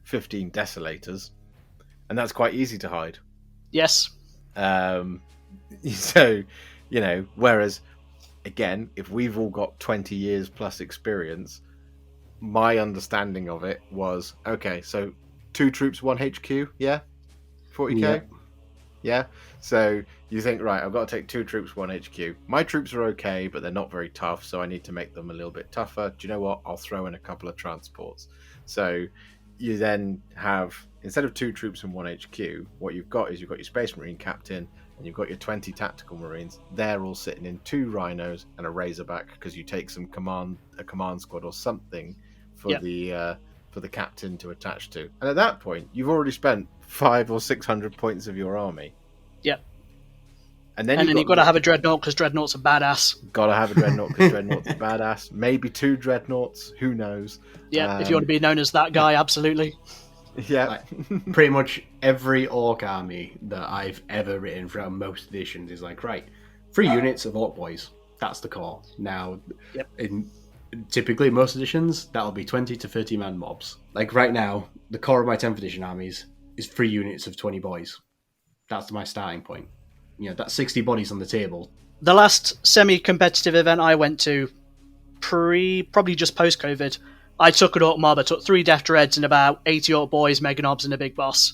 15 Desolators, and that's quite easy to hide. Yes. So, you know, whereas, again, if we've all got 20 years plus experience, my understanding of it was, okay, so 2 troops, 1 HQ, yeah? 40k? Yeah? So you think, right, I've got to take 2 troops, 1 HQ. My troops are okay, but they're not very tough, so I need to make them a little bit tougher. Do you know what? I'll throw in a couple of transports. So you then have, instead of 2 troops and 1 HQ, what you've got is you've got your Space Marine captain, and you've got your 20 tactical Marines. They're all sitting in 2 Rhinos and a Razorback, because you take a command squad or something for the captain to attach to. And at that point, you've already spent 500 or 600 points of your army. Yep. And then you've got to have a Dreadnought, because Dreadnoughts are badass. Got to have a Dreadnought, because Dreadnoughts are badass. Maybe 2 Dreadnoughts, who knows? Yeah, if you want to be known as that guy, absolutely. Yeah. Like, pretty much every Orc army that I've ever written from most editions is like, right, 3 units of Orc boys. That's the core. Now, typically most editions, that'll be 20 to 30 man mobs. Like right now, the core of my 10th edition armies is 3 units of 20 boys. That's my starting point. that's 60 bodies on the table. The last semi-competitive event I went to, probably just post-COVID, I took an orc mob. I took 3 Death Dreads and about 80 orc boys, Mega Knobs, and a big boss.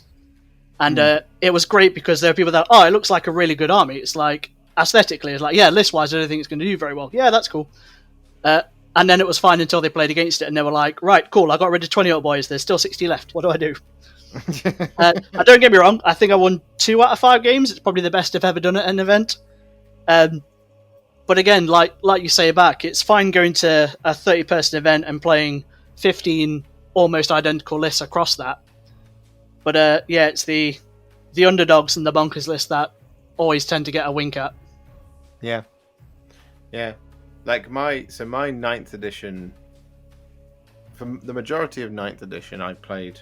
And it was great because there are people that, it looks like a really good army. It's like, aesthetically, it's like, yeah, list-wise, I don't think it's going to do very well. Yeah, that's cool. And then it was fine until they played against it, and they were like, right, cool, I got rid of 20 orc boys, there's still 60 left. What do I do? Don't get me wrong, I think I won 2 out of 5 games. It's probably the best I've ever done at an event. But again, like you say back, it's fine going to a 30-person event and playing 15 almost identical lists across that. But it's the underdogs and the bonkers list that always tend to get a wink at. Yeah. Like my 9th edition, for the majority of 9th edition, I played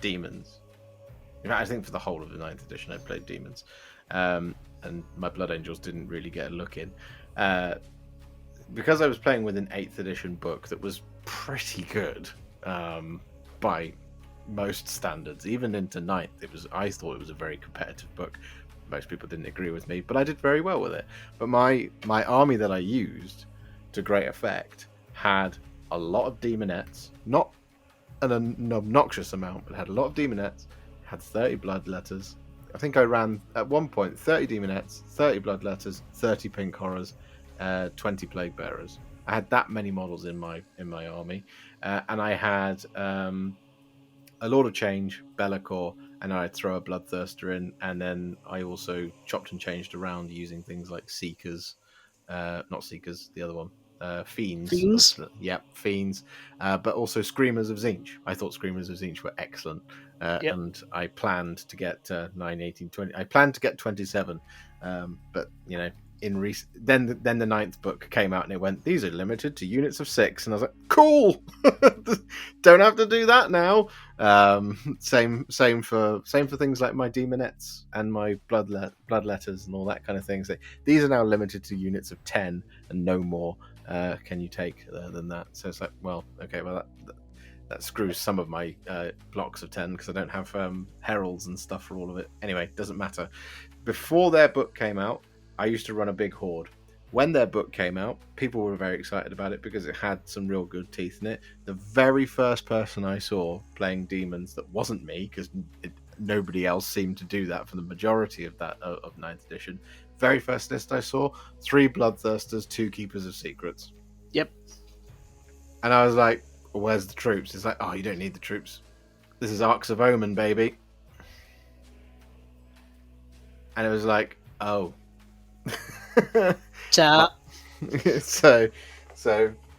demons. In fact, I think for the whole of the 9th edition, I played demons. And my Blood Angels didn't really get a look in. Because I was playing with an 8th edition book that was pretty good by most standards, even into 9th. I thought it was a very competitive book. Most people didn't agree with me, but I did very well with it. But my army that I used to great effect had a lot of demonettes, not an obnoxious amount, but had a lot of demonettes, had 30 bloodletters. I think I ran, at one point, 30 demonettes, 30 bloodletters, 30 pink horrors, 20 plague bearers. I had that many models in my army. And I had a Lord of Change, Be'lakor, and I'd throw a Bloodthirster in, and then I also chopped and changed around using things like Seekers, not Seekers, the other one, Fiends. Fiends? Yep, Fiends, but also Screamers of Tzeentch. I thought Screamers of Tzeentch were excellent, and I planned to get 9, 18, 20. I planned to get 27, but then the 9th book came out and it went, these are limited to units of 6, and I was like, cool. Don't have to do that now. Same for things like my demonettes and my bloodletters and all that kind of things. These are now limited to units of 10 and no more can you take than that. So it's like, well, okay, well that screws some of my blocks of 10 because I don't have heralds and stuff for all of it. Anyway, doesn't matter. Before their book came out, I used to run a big horde. When their book came out, people were very excited about it because it had some real good teeth in it. The very first person I saw playing demons that wasn't me, because nobody else seemed to do that for the majority of that of 9th edition. Very first list I saw, 3 Bloodthirsters, 2 Keepers of Secrets. Yep. And I was like, well, where's the troops? It's like, you don't need the troops. This is Arcs of Omen, baby. And it was like, oh. So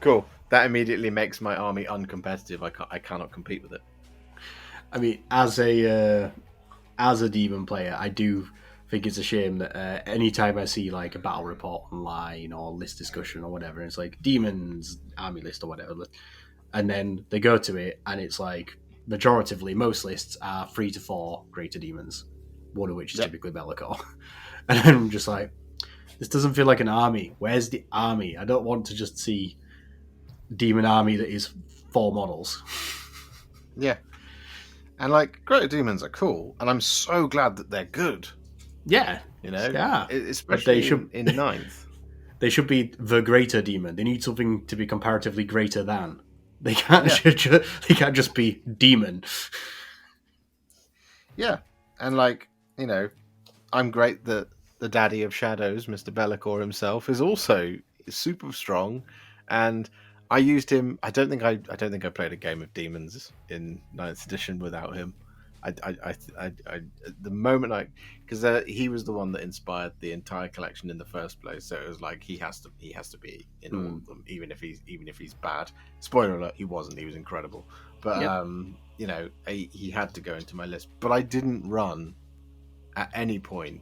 cool. That immediately makes my army uncompetitive. I cannot compete with it. I mean, as a demon player, I do think it's a shame that anytime I see like a battle report online or list discussion or whatever, it's like demons army list or whatever, and then they go to it and it's like majoritively most lists are 3 to 4 greater demons, one of which is typically Be'lakor, and I'm just like, this doesn't feel like an army. Where's the army? I don't want to just see demon army that is 4 models. Yeah. And like, greater demons are cool, and I'm so glad that they're good. Yeah. Yeah. Especially in 9th. They should be the greater demon. They need something to be comparatively greater than. They can't they can't just be demon. Yeah. And like, I'm great that the daddy of shadows, Mr. Be'lakor himself, is also super strong, and I used him. I don't think I played a game of demons in 9th edition without him. The moment because he was the one that inspired the entire collection in the first place. So it was like he has to be in all of them, even if he's bad. Spoiler alert: he wasn't. He was incredible, but he had to go into my list. But I didn't run at any point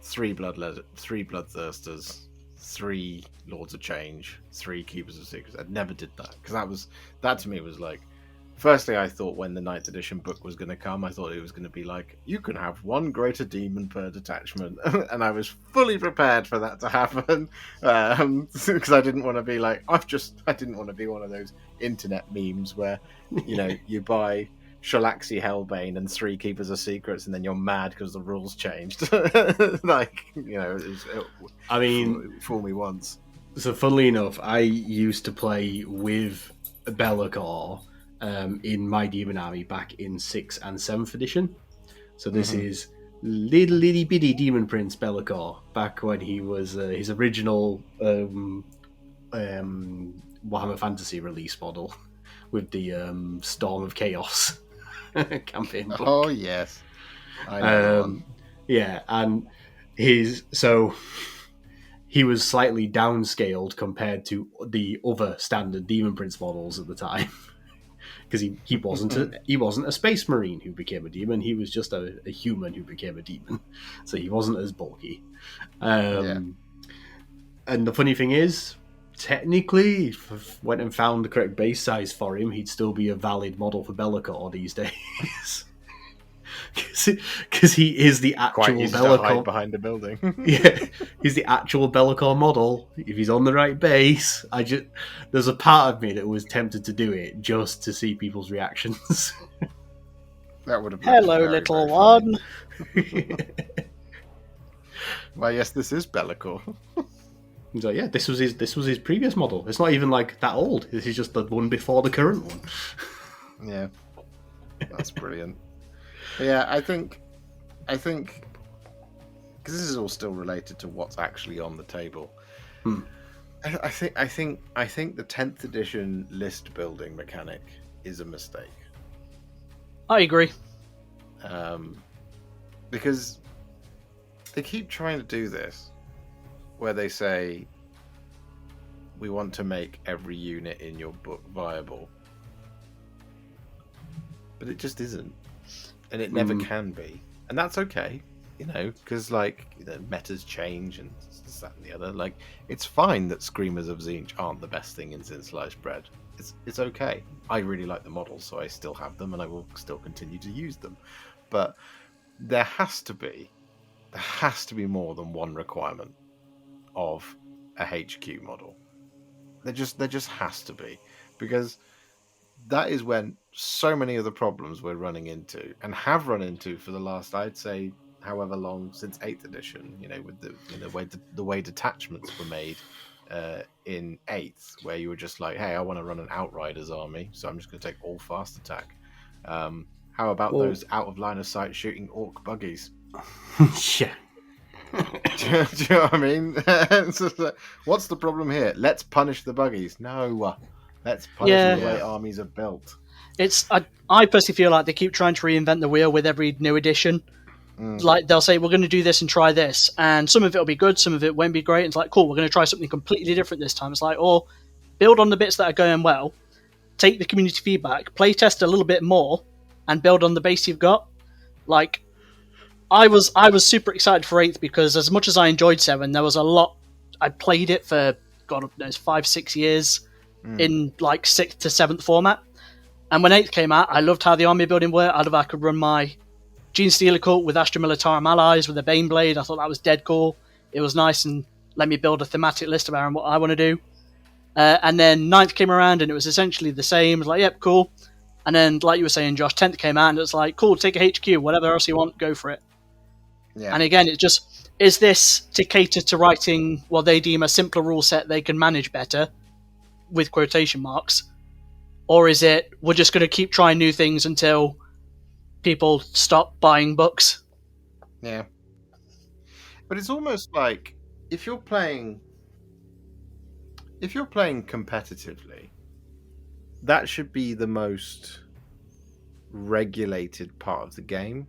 3 Bloodthirsters, 3 Lords of Change, 3 Keepers of Secrets. I never did that because that to me was like, firstly, I thought when the 9th edition book was going to come, I thought it was going to be like, you can have 1 greater demon per detachment, and I was fully prepared for that to happen because I didn't want to be like, I didn't want to be one of those internet memes where you buy Relaxy Hellbane and 3 Keepers of Secrets, and then you're mad because the rules changed. I mean, fool me once. So funnily enough, I used to play with Be'lakor in my Demon Army back in 6th and 7th edition. So this is little itty bitty Demon Prince Be'lakor back when he was his original Warhammer Fantasy release model with the Storm of Chaos campaign book. Oh yes, I know. Yeah, and he was slightly downscaled compared to the other standard Demon Prince models at the time, because he wasn't a Space Marine who became a demon. He was just a human who became a demon, so he wasn't as bulky. And the funny thing is, technically, if I went and found the correct base size for him, he'd still be a valid model for Be'lakor these days. Because he is the actual Be'lakor behind the building. Yeah, he's the actual Be'lakor model. If he's on the right base, there's a part of me that was tempted to do it just to see people's reactions. That would have been hello, very, little very one. Well, yes, this is Be'lakor. He's like, yeah, this was his previous model. It's not even like that old. This is just the one before the current one. Yeah, that's brilliant. But yeah, I think because this is all still related to what's actually on the table. I think the 10th edition list building mechanic is a mistake. I agree. Because they keep trying to do this, where they say, we want to make every unit in your book viable. But it just isn't. And it never can be. And that's okay, because, metas change and this, that, and the other. Like, it's fine that Screamers of Tzeentch aren't the best thing in Thin Sliced Bread. It's okay. I really like the models, so I still have them, and I will still continue to use them. But there has to be more than one requirement of a HQ model. There just has to be, because that is when so many of the problems we're running into and have run into for the last, I'd say, however long since 8th edition. With the way detachments were made in 8th, where you were just like, hey, I want to run an Outriders army, so I'm just going to take all fast attack. How about those out of line of sight shooting orc buggies? Yeah. Do you know what I mean? What's the problem here? Let's punish the buggies. No, let's punish the way armies are built. I personally feel like they keep trying to reinvent the wheel with every new edition. Like, they'll say, we're going to do this and try this, and some of it will be good, some of it won't be great. And it's like, cool, we're going to try something completely different this time. It's like, or build on the bits that are going well, take the community feedback, play test a little bit more, and build on the base you've got. Like, I was super excited for 8th, because as much as I enjoyed 7, there was a lot. I played it for, God knows, 5-6 years in like 6th to 7th format. And when 8th came out, I loved how the army building worked. I loved how I could run my Gene Stealer cult with Astra Militarum allies with a Baneblade. I thought that was dead cool. It was nice and let me build a thematic list around what I want to do. And then 9th came around and it was essentially the same. It was like, yep, cool. And then, like you were saying, Josh, 10th came out and it's like, cool, take a HQ, whatever else you want, go for it. Yeah. And again, it just, is this to cater to writing what they deem a simpler rule set they can manage better, with quotation marks? Or is it, we're just going to keep trying new things until people stop buying books? Yeah. But it's almost like, if you're playing competitively, that should be the most regulated part of the game.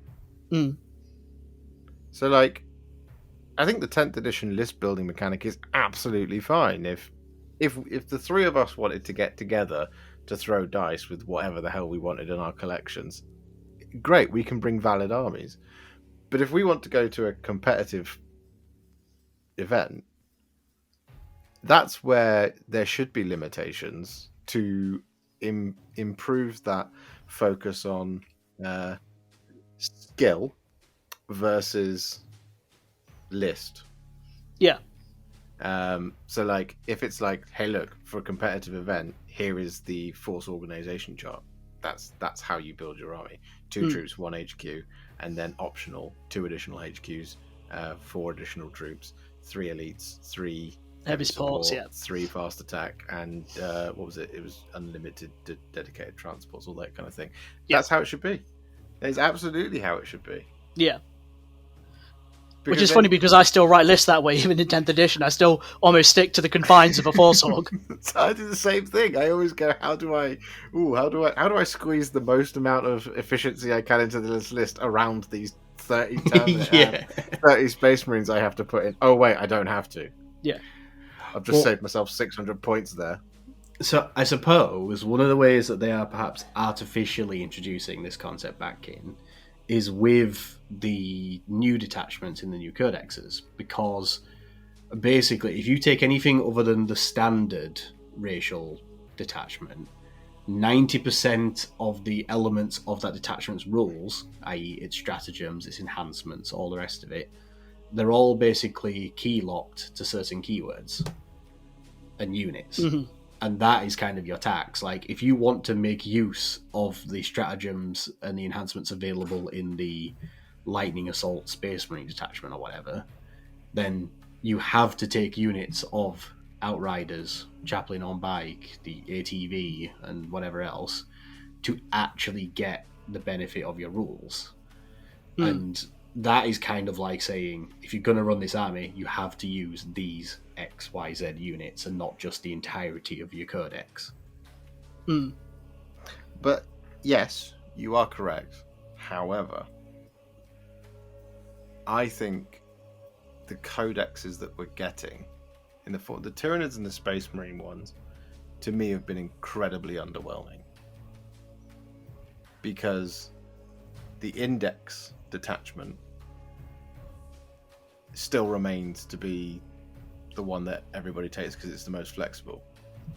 So, like, I think the 10th edition list building mechanic is absolutely fine. If the three of us wanted to get together to throw dice with whatever the hell we wanted in our collections, great, we can bring valid armies. But if we want to go to a competitive event, that's where there should be limitations to improve that focus on skill versus list. Yeah. So, like, if it's like, hey, look, for a competitive event, here is the force organization chart. that's how you build your army. 2 troops, 1 HQ, and then optional 2 additional HQs, 4 additional troops, 3 elites, 3 heavy supports, 3 fast attack, and what was it? It was unlimited dedicated transports, all that kind of thing. That's how it should be. It's absolutely how it should be. Yeah. Which is funny because I still write lists that way, even in 10th edition. I still almost stick to the confines of a Force Hog. So I do the same thing. I always go, how do I squeeze the most amount of efficiency I can into this list around these 30 30 Space Marines I have to put in? Oh wait, I don't have to. Yeah. I've just saved myself 600 points there. So I suppose one of the ways that they are perhaps artificially introducing this concept back in is with the new detachments in the new codexes, because basically if you take anything other than the standard racial detachment, 90% of the elements of that detachment's rules, i.e. its stratagems, its enhancements, all the rest of it, they're all basically key locked to certain keywords and units. Mm-hmm. And that is kind of your tax. Like, if you want to make use of the stratagems and the enhancements available in the Lightning Assault Space Marine detachment or whatever, then you have to take units of Outriders, Chaplain on Bike, the ATV, and whatever else to actually get the benefit of your rules. And that is kind of like saying, if you're going to run this army, you have to use these XYZ units and not just the entirety of your codex. But yes, you are correct. However, I think the codexes that we're getting in the Tyranids and the Space Marine ones, to me, have been incredibly underwhelming. Because the Index detachment still remains to be the one that everybody takes because it's the most flexible.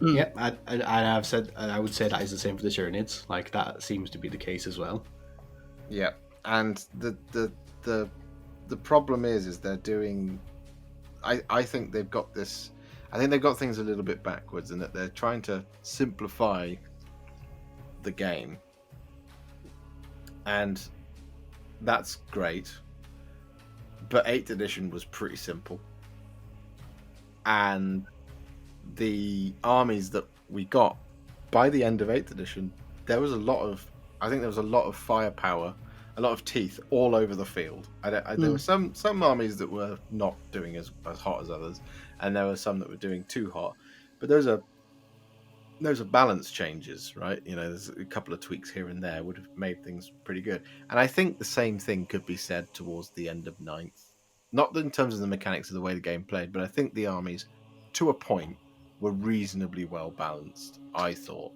Yep, I would say that is the same for the Tyranids. Like, that seems to be the case as well. Yeah, and the problem is they're doing. I think they've got this. I think they've got things a little bit backwards, in that they're trying to simplify the game, and that's great. But 8th edition was pretty simple, and the armies that we got by the end of 8th edition, there was a lot of firepower, a lot of teeth all over the field. There were some armies that were not doing as hot as others, and there were some that were doing too hot. But those are balance changes, right? You know, there's a couple of tweaks here and there would have made things pretty good. And I think the same thing could be said towards the end of 9th. Not in terms of the mechanics of the way the game played, but I think the armies, to a point, were reasonably well balanced, I thought,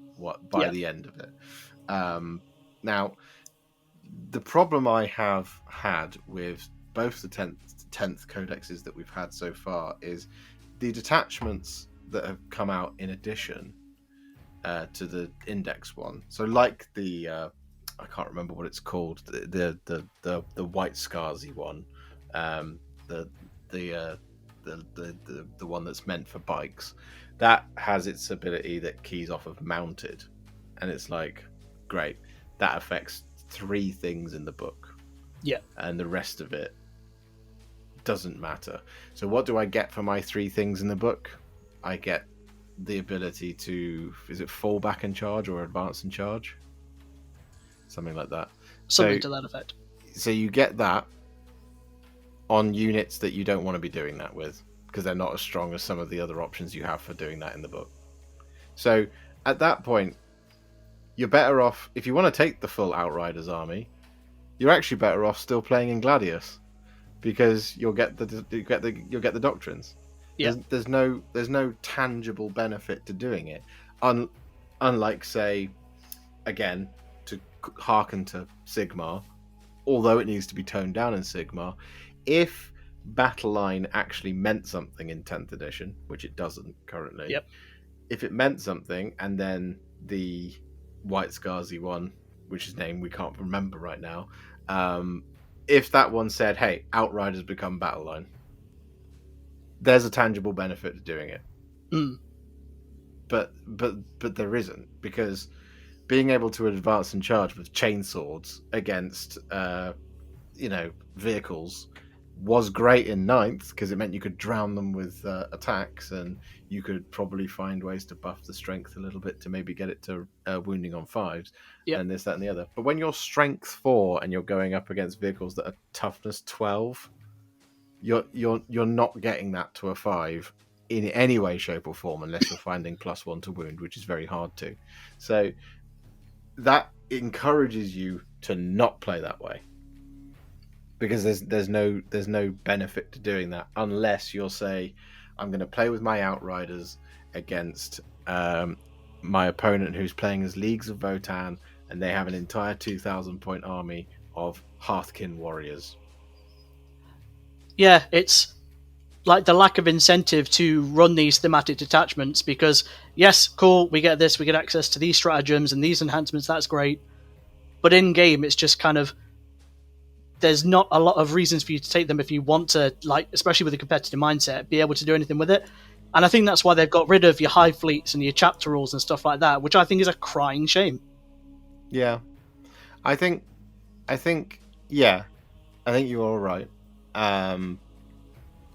by the end of it. Now, the problem I have had with both the 10th codexes that we've had so far is the detachments that have come out in addition to the Index one. So, like the I can't remember what it's called, the White Scarsy one, the one that's meant for bikes, that has its ability that keys off of mounted, and it's like, great, that affects 3 things in the book, and the rest of it doesn't matter. So what do I get for my 3 things in the book? I get the ability to, is it fall back and charge or advance and charge, something like that, something to that effect. So you get that on units that you don't want to be doing that with, because they're not as strong as some of the other options you have for doing that in the book. So at that point, you're better off, if you want to take the full Outriders army, you're actually better off still playing in Gladius, because you'll get the doctrines. Yeah. There's no tangible benefit to doing it, unlike, say, again, to hearken to Sigmar, although it needs to be toned down in Sigmar, if battle line actually meant something in 10th edition, which it doesn't currently. Yep. If it meant something, and then the White Scarsy one, which is name we can't remember right now, if that one said, hey, Outriders become battle line, there's a tangible benefit to doing it. But there isn't, because being able to advance and charge with chainswords against vehicles was great in ninth, because it meant you could drown them with attacks, and you could probably find ways to buff the strength a little bit to maybe get it to wounding on 5s, and this, that, and the other. But when you're strength 4 and you're going up against vehicles that are toughness 12, you're not getting that to a 5 in any way, shape, or form, unless you're finding +1 to wound, which is very hard to. So that encourages you to not play that way, because there's no benefit to doing that unless you'll say, I'm going to play with my outriders against my opponent who's playing as Leagues of Votan, and they have an entire 2,000 point army of Hearthkin warriors. Yeah, it's like the lack of incentive to run these thematic detachments, because yes, cool, we get this, we get access to these stratagems and these enhancements, that's great, but in game it's just kind of, there's not a lot of reasons for you to take them if you want to, like, especially with a competitive mindset, be able to do anything with it. And I think that's why they've got rid of your hive fleets and your chapter rules and stuff like that, which I think is a crying shame. Yeah, I think you're all right.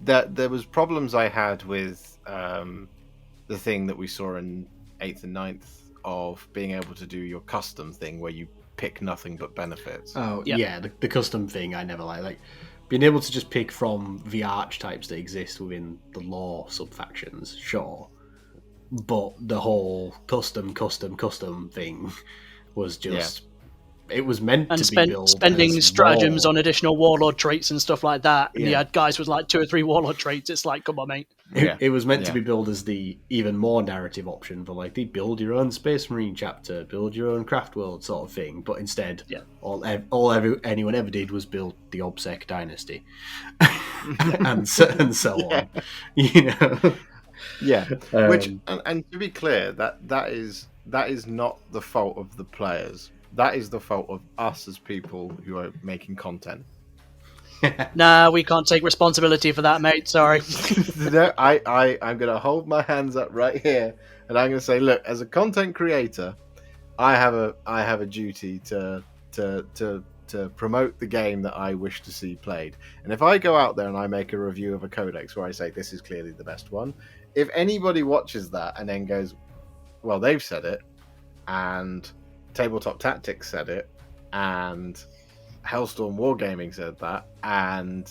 That there was problems I had with the thing that we saw in 8th and 9th of being able to do your custom thing where you pick nothing but benefits. Oh, yeah, the custom thing I never like being able to just pick from the archetypes that exist within the lore subfactions, sure, but the whole custom thing was just it was meant to be built spending stratagems on additional warlord traits and stuff like that, and you had guys with like 2 or 3 warlord traits. It's like, come on, mate. It was meant to be billed as the even more narrative option for like the build your own Space Marine chapter, build your own craft world sort of thing. But instead, anyone ever did was build the Obsec dynasty, and so on. You know, Which and to be clear, that is not the fault of the players. That is the fault of us as people who are making content. Nah, we can't take responsibility for that, mate. Sorry. No, I'm going to hold my hands up right here, and I'm going to say, look, as a content creator, I have a duty to promote the game that I wish to see played. And if I go out there and I make a review of a codex where I say this is clearly the best one, if anybody watches that and then goes, well, they've said it, and Tabletop Tactics said it, and Hellstorm Wargaming said that, and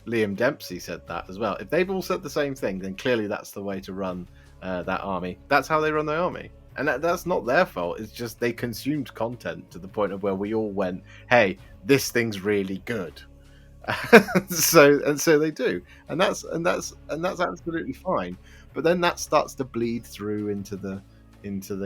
Liam Dempsey said that as well. If they've all said the same thing, then clearly that's the way to run that army. That's how they run their army. And that's not their fault. It's just they consumed content to the point of where we all went, hey, this thing's really good. so they do. And that's absolutely fine. But then that starts to bleed through into the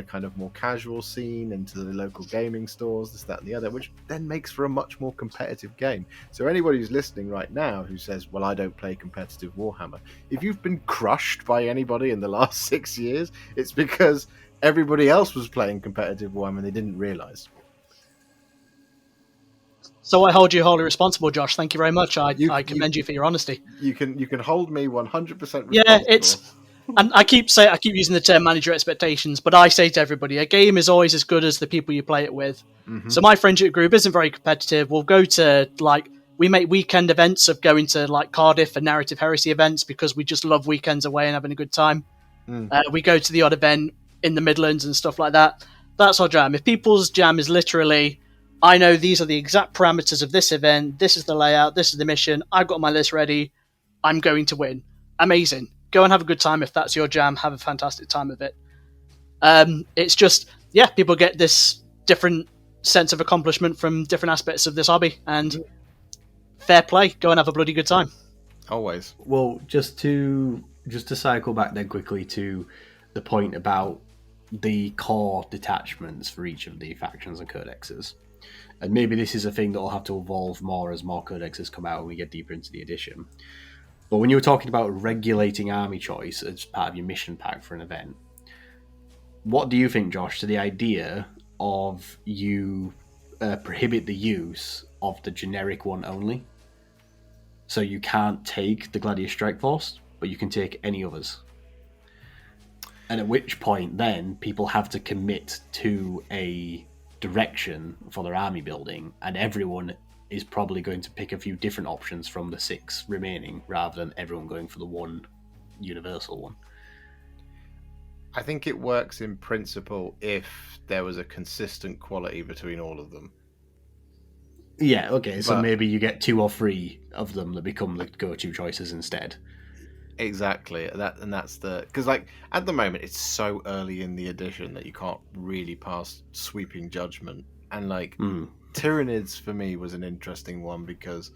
kind of more casual scene, into the local gaming stores, this, that, and the other, which then makes for a much more competitive game. So anybody who's listening right now who says, well, I don't play competitive Warhammer, if you've been crushed by anybody in the last 6 years, it's because everybody else was playing competitive Warhammer and they didn't realise. So I hold you wholly responsible, Josh. Thank you very much. I commend you for your honesty. You can hold me 100% responsible. Yeah, and I keep using the term manage your expectations, but I say to everybody, a game is always as good as the people you play it with. Mm-hmm. So my friendship group isn't very competitive. We'll go to, like, we make weekend events of going to, like, Cardiff and Narrative Heresy events because we just love weekends away and having a good time. We go to the odd event in the Midlands and stuff like that. That's our jam. If people's jam is literally, I know these are the exact parameters of this event, this is the layout, this is the mission, I've got my list ready, I'm going to win. Amazing. Go and have a good time if that's your jam. Have a fantastic time of it. It's just, people get this different sense of accomplishment from different aspects of this hobby, and fair play. Go and have a bloody good time. Always. Well, just to cycle back then quickly to the point about the core detachments for each of the factions and codexes. And maybe this is a thing that will have to evolve more as more codexes come out and we get deeper into the edition. But when you were talking about regulating army choice as part of your mission pack for an event, what do you think, Josh, to the idea of you prohibit the use of the generic one only? So you can't take the Gladius Strike Force, but you can take any others. And at which point, then people have to commit to a direction for their army building, and everyone is probably going to pick a few different options from the 6 remaining, rather than everyone going for the one universal one. I think it works in principle if there was a consistent quality between all of them. Yeah, okay, so maybe you get 2 or 3 of them that become the go-to choices instead. Exactly, that's because like at the moment it's so early in the edition that you can't really pass sweeping judgment, and like Tyranids for me was an interesting one because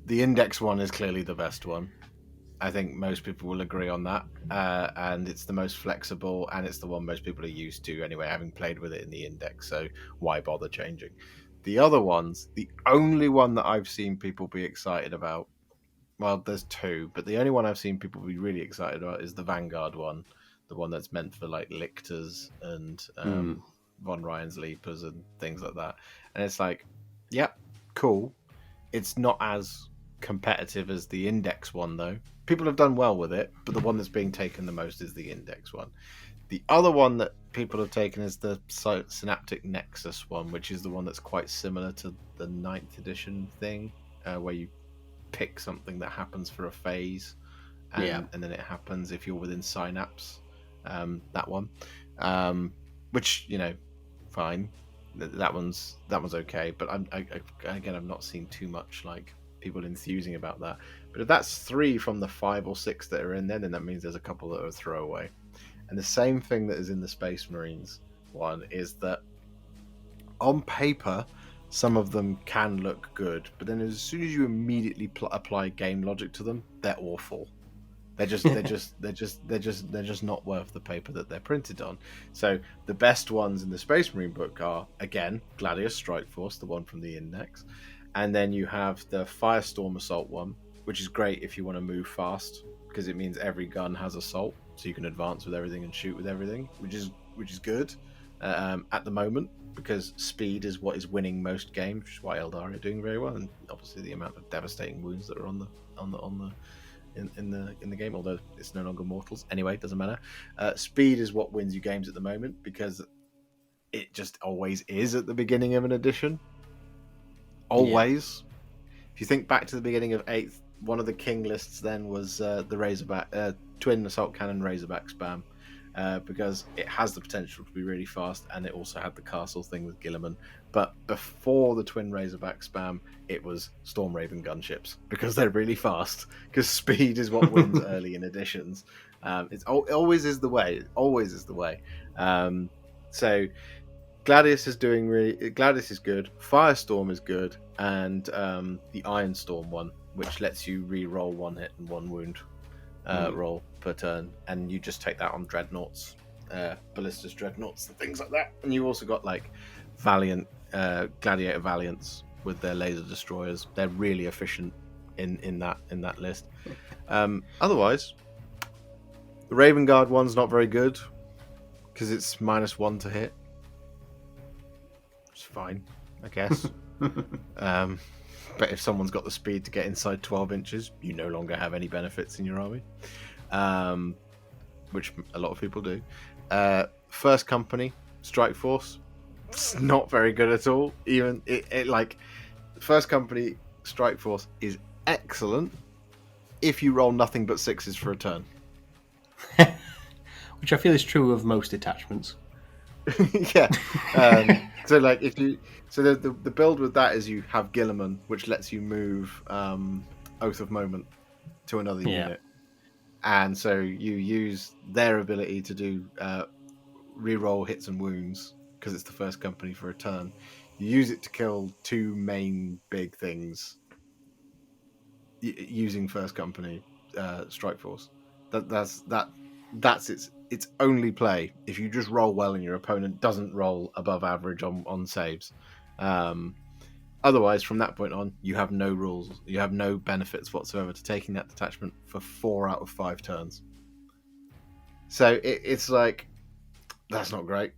the index one is clearly the best one. I think most people will agree on that, and it's the most flexible, and it's the one most people are used to anyway, having played with it in the index, so why bother changing? The other ones, the only one that I've seen people be excited about, well, there's 2, but the only one I've seen people be really excited about is the Vanguard one, the one that's meant for like Lictors and Von Ryan's Leapers and things like that. And it's like, yeah, cool. It's not as competitive as the index one, though. People have done well with it, but the one that's being taken the most is the index one. The other one that people have taken is the Synaptic Nexus one, which is the one that's quite similar to the 9th edition thing, where you pick something that happens for a phase, and then it happens if you're within Synapse. That one, which, you know, fine. That one's okay, but I'm not seeing too much like people enthusing about that. But if that's 3 from the 5 or 6 that are in there, then that means there's a couple that are throwaway. And the same thing that is in the Space Marines one is that on paper some of them can look good, but then as soon as you immediately apply game logic to them, they're awful. They're just not worth the paper that they're printed on. So the best ones in the Space Marine book are, again, Gladius Strike Force, the one from the index, and then you have the Firestorm Assault one, which is great if you want to move fast, because it means every gun has assault, so you can advance with everything and shoot with everything, which is good at the moment, because speed is what is winning most games, which is why Eldar are doing very well, and obviously the amount of devastating wounds that are in the game, although it's no longer mortals. Anyway, it doesn't matter. Speed is what wins you games at the moment, because it just always is at the beginning of an edition. Always. Yeah. If you think back to the beginning of 8th, one of the king lists then was the Razorback Twin Assault Cannon Razorback spam, because it has the potential to be really fast, and it also had the castle thing with Guilliman. But before the Twin Razorback spam, it was Storm Raven gunships, because they're really fast, because speed is what wins early in editions. It always is the way. It always is the way. So Gladius is Gladius is good, Firestorm is good, and the Ironstorm one, which lets you re-roll 1 hit and 1 wound roll per turn, and you just take that on dreadnoughts, ballistas dreadnoughts and things like that. And you also got like Valiant Gladiator Valiants with their laser destroyers. They're really efficient in that list. Otherwise, the Raven Guard one's not very good because it's -1 to hit. It's fine, I guess. But if someone's got the speed to get inside 12 inches, you no longer have any benefits in your army, which a lot of people do. First Company Strike Force, it's not very good at all. Even it like First Company Strike Force is excellent if you roll nothing but 6s for a turn. Which I feel is true of most detachments. Yeah. So like the build with that is you have Guilliman, which lets you move Oath of Moment to another unit, and so you use their ability to do re-roll hits and wounds because it's the First Company for a turn. You use it to kill 2 main big things using First Company Strike Force. That's its only play. If you just roll well and your opponent doesn't roll above average on saves. Otherwise, from that point on, you have no rules. You have no benefits whatsoever to taking that detachment for 4 out of 5 turns. So it's like, that's not great.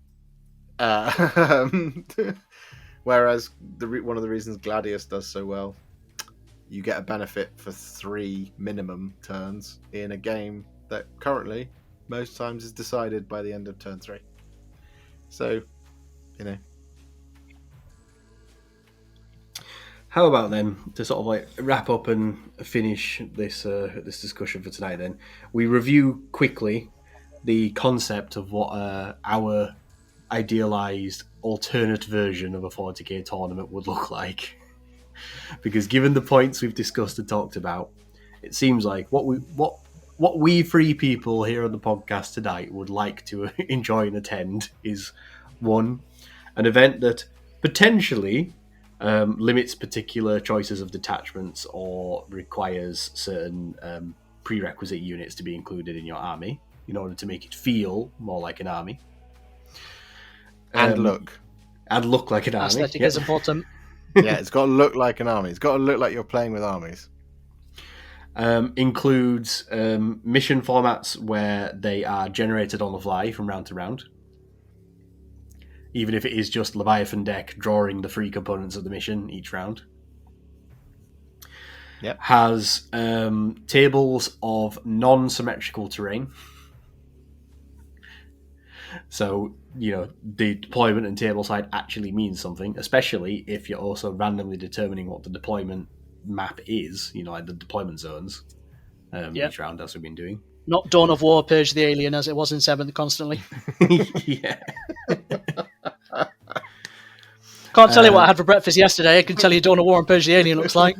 Whereas one of the reasons Gladius does so well, you get a benefit for 3 minimum turns in a game that currently most times is decided by the end of turn 3. So, How about then, to sort of like wrap up and finish this this discussion for tonight, then we review quickly the concept of what our idealized alternate version of a 40k tournament would look like. Because given the points we've discussed and talked about, it seems like what we three people here on the podcast tonight would like to enjoy and attend is, one, an event that potentially limits particular choices of detachments or requires certain prerequisite units to be included in your army in order to make it feel more like an army. And look like an army. Aesthetic is important. Yeah, it's got to look like an army. It's got to look like you're playing with armies. Includes mission formats where they are generated on the fly from round to round. Even if it is just Leviathan deck drawing the 3 components of the mission each round. Yep. Has tables of non-symmetrical terrain. So, the deployment and table side actually means something, especially if you're also randomly determining what the deployment map is, like the deployment zones each round, as we've been doing. Not Dawn of War, Purge the Alien, as it was in 7th constantly. Yeah. Can't tell you what I had for breakfast yesterday. I can tell you Dawn of War and Purge the Alien looks like.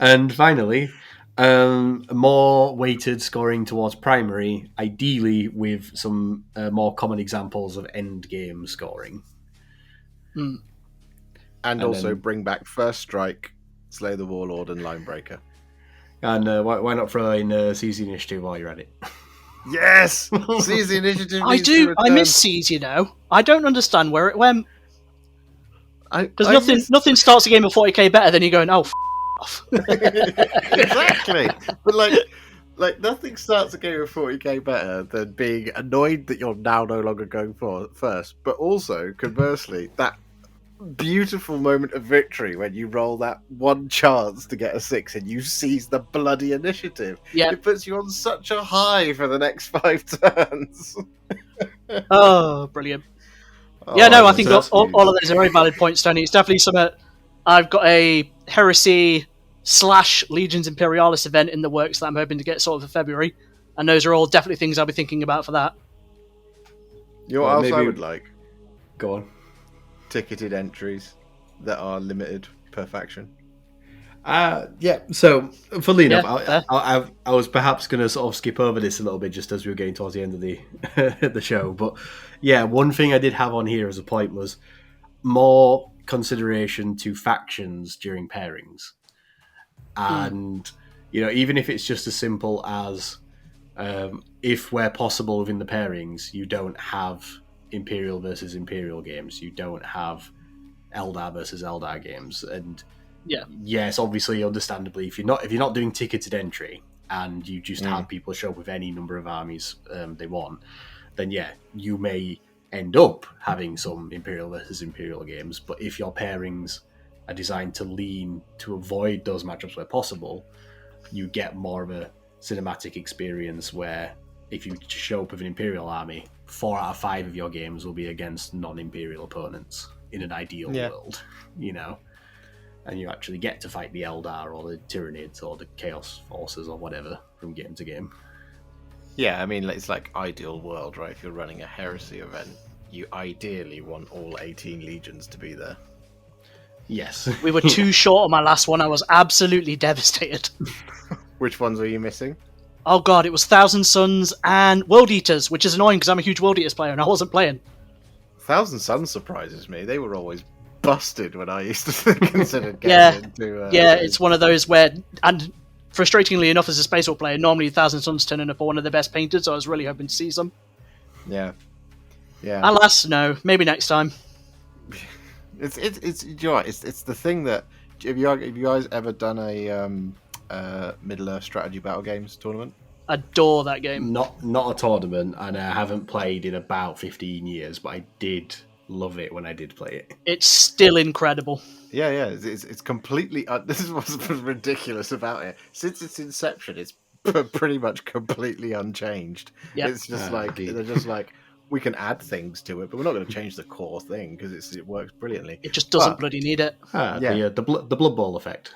And finally, more weighted scoring towards primary, ideally with some more common examples of end game scoring. And also then bring back First Strike, Slay the Warlord, and Linebreaker. And why not throw in Seize the Initiative while you're at it? Yes! Seize the Initiative. I do. I miss Seize, I don't understand where it went. Because nothing starts a game of 40k better than you going, oh, off. Exactly. But like nothing starts a game of 40k better than being annoyed that you're now no longer going for first, but also, conversely, that beautiful moment of victory when you roll that one chance to get a 6 and you seize the bloody initiative. Yeah. It puts you on such a high for the next 5 turns. Oh, brilliant. I think all of those are very valid points, Tony. It's definitely something. I've got a Heresy / Legions Imperialis event in the works that I'm hoping to get sorted for February, and those are all definitely things I'll be thinking about for that. You know what else I would like? Go on. Ticketed entries that are limited per faction. So funnily enough, I was perhaps going to sort of skip over this a little bit just as we were getting towards the end of the the show. But yeah, one thing I did have on here as a point was more consideration to factions during pairings. And, even if it's just as simple as if where possible within the pairings, you don't have Imperial versus Imperial games, you don't have Eldar versus Eldar games. And yes, obviously, understandably, if you're not doing ticketed entry and you just have people show up with any number of armies they want, then you may end up having some Imperial versus Imperial games. But if your pairings are designed to lean to avoid those matchups where possible, you get more of a cinematic experience where if you show up with an Imperial army, 4 out of 5 of your games will be against non-Imperial opponents in an ideal world, and you actually get to fight the Eldar or the Tyranids or the Chaos Forces or whatever from game to game. Yeah, I mean, it's like ideal world, right? If you're running a Heresy event, you ideally want all 18 legions to be there. Yes. We were too short on my last one. I was absolutely devastated. Which ones were you missing? Oh god, it was Thousand Suns and World Eaters, which is annoying because I'm a huge World Eaters player and I wasn't playing. Thousand Suns surprises me. They were always busted when I used to consider getting into... it's one of those where... And frustratingly enough, as a Space War player, normally Thousand Suns turning up are one of the best painted, so I was really hoping to see some. Yeah. Alas, no. Maybe next time. It's the thing that... Have you guys ever done a Middle-earth strategy battle games tournament? Adore that game. Not a tournament, and I haven't played in about 15 years, but I did love it when I did play it. It's still incredible. Yeah, it's completely... this is what's ridiculous about it. Since its inception, it's pretty much completely unchanged. Yep. It's just they're just like, we can add things to it, but we're not going to change the core thing because it works brilliantly. It just doesn't bloody need it. The Blood Bowl effect.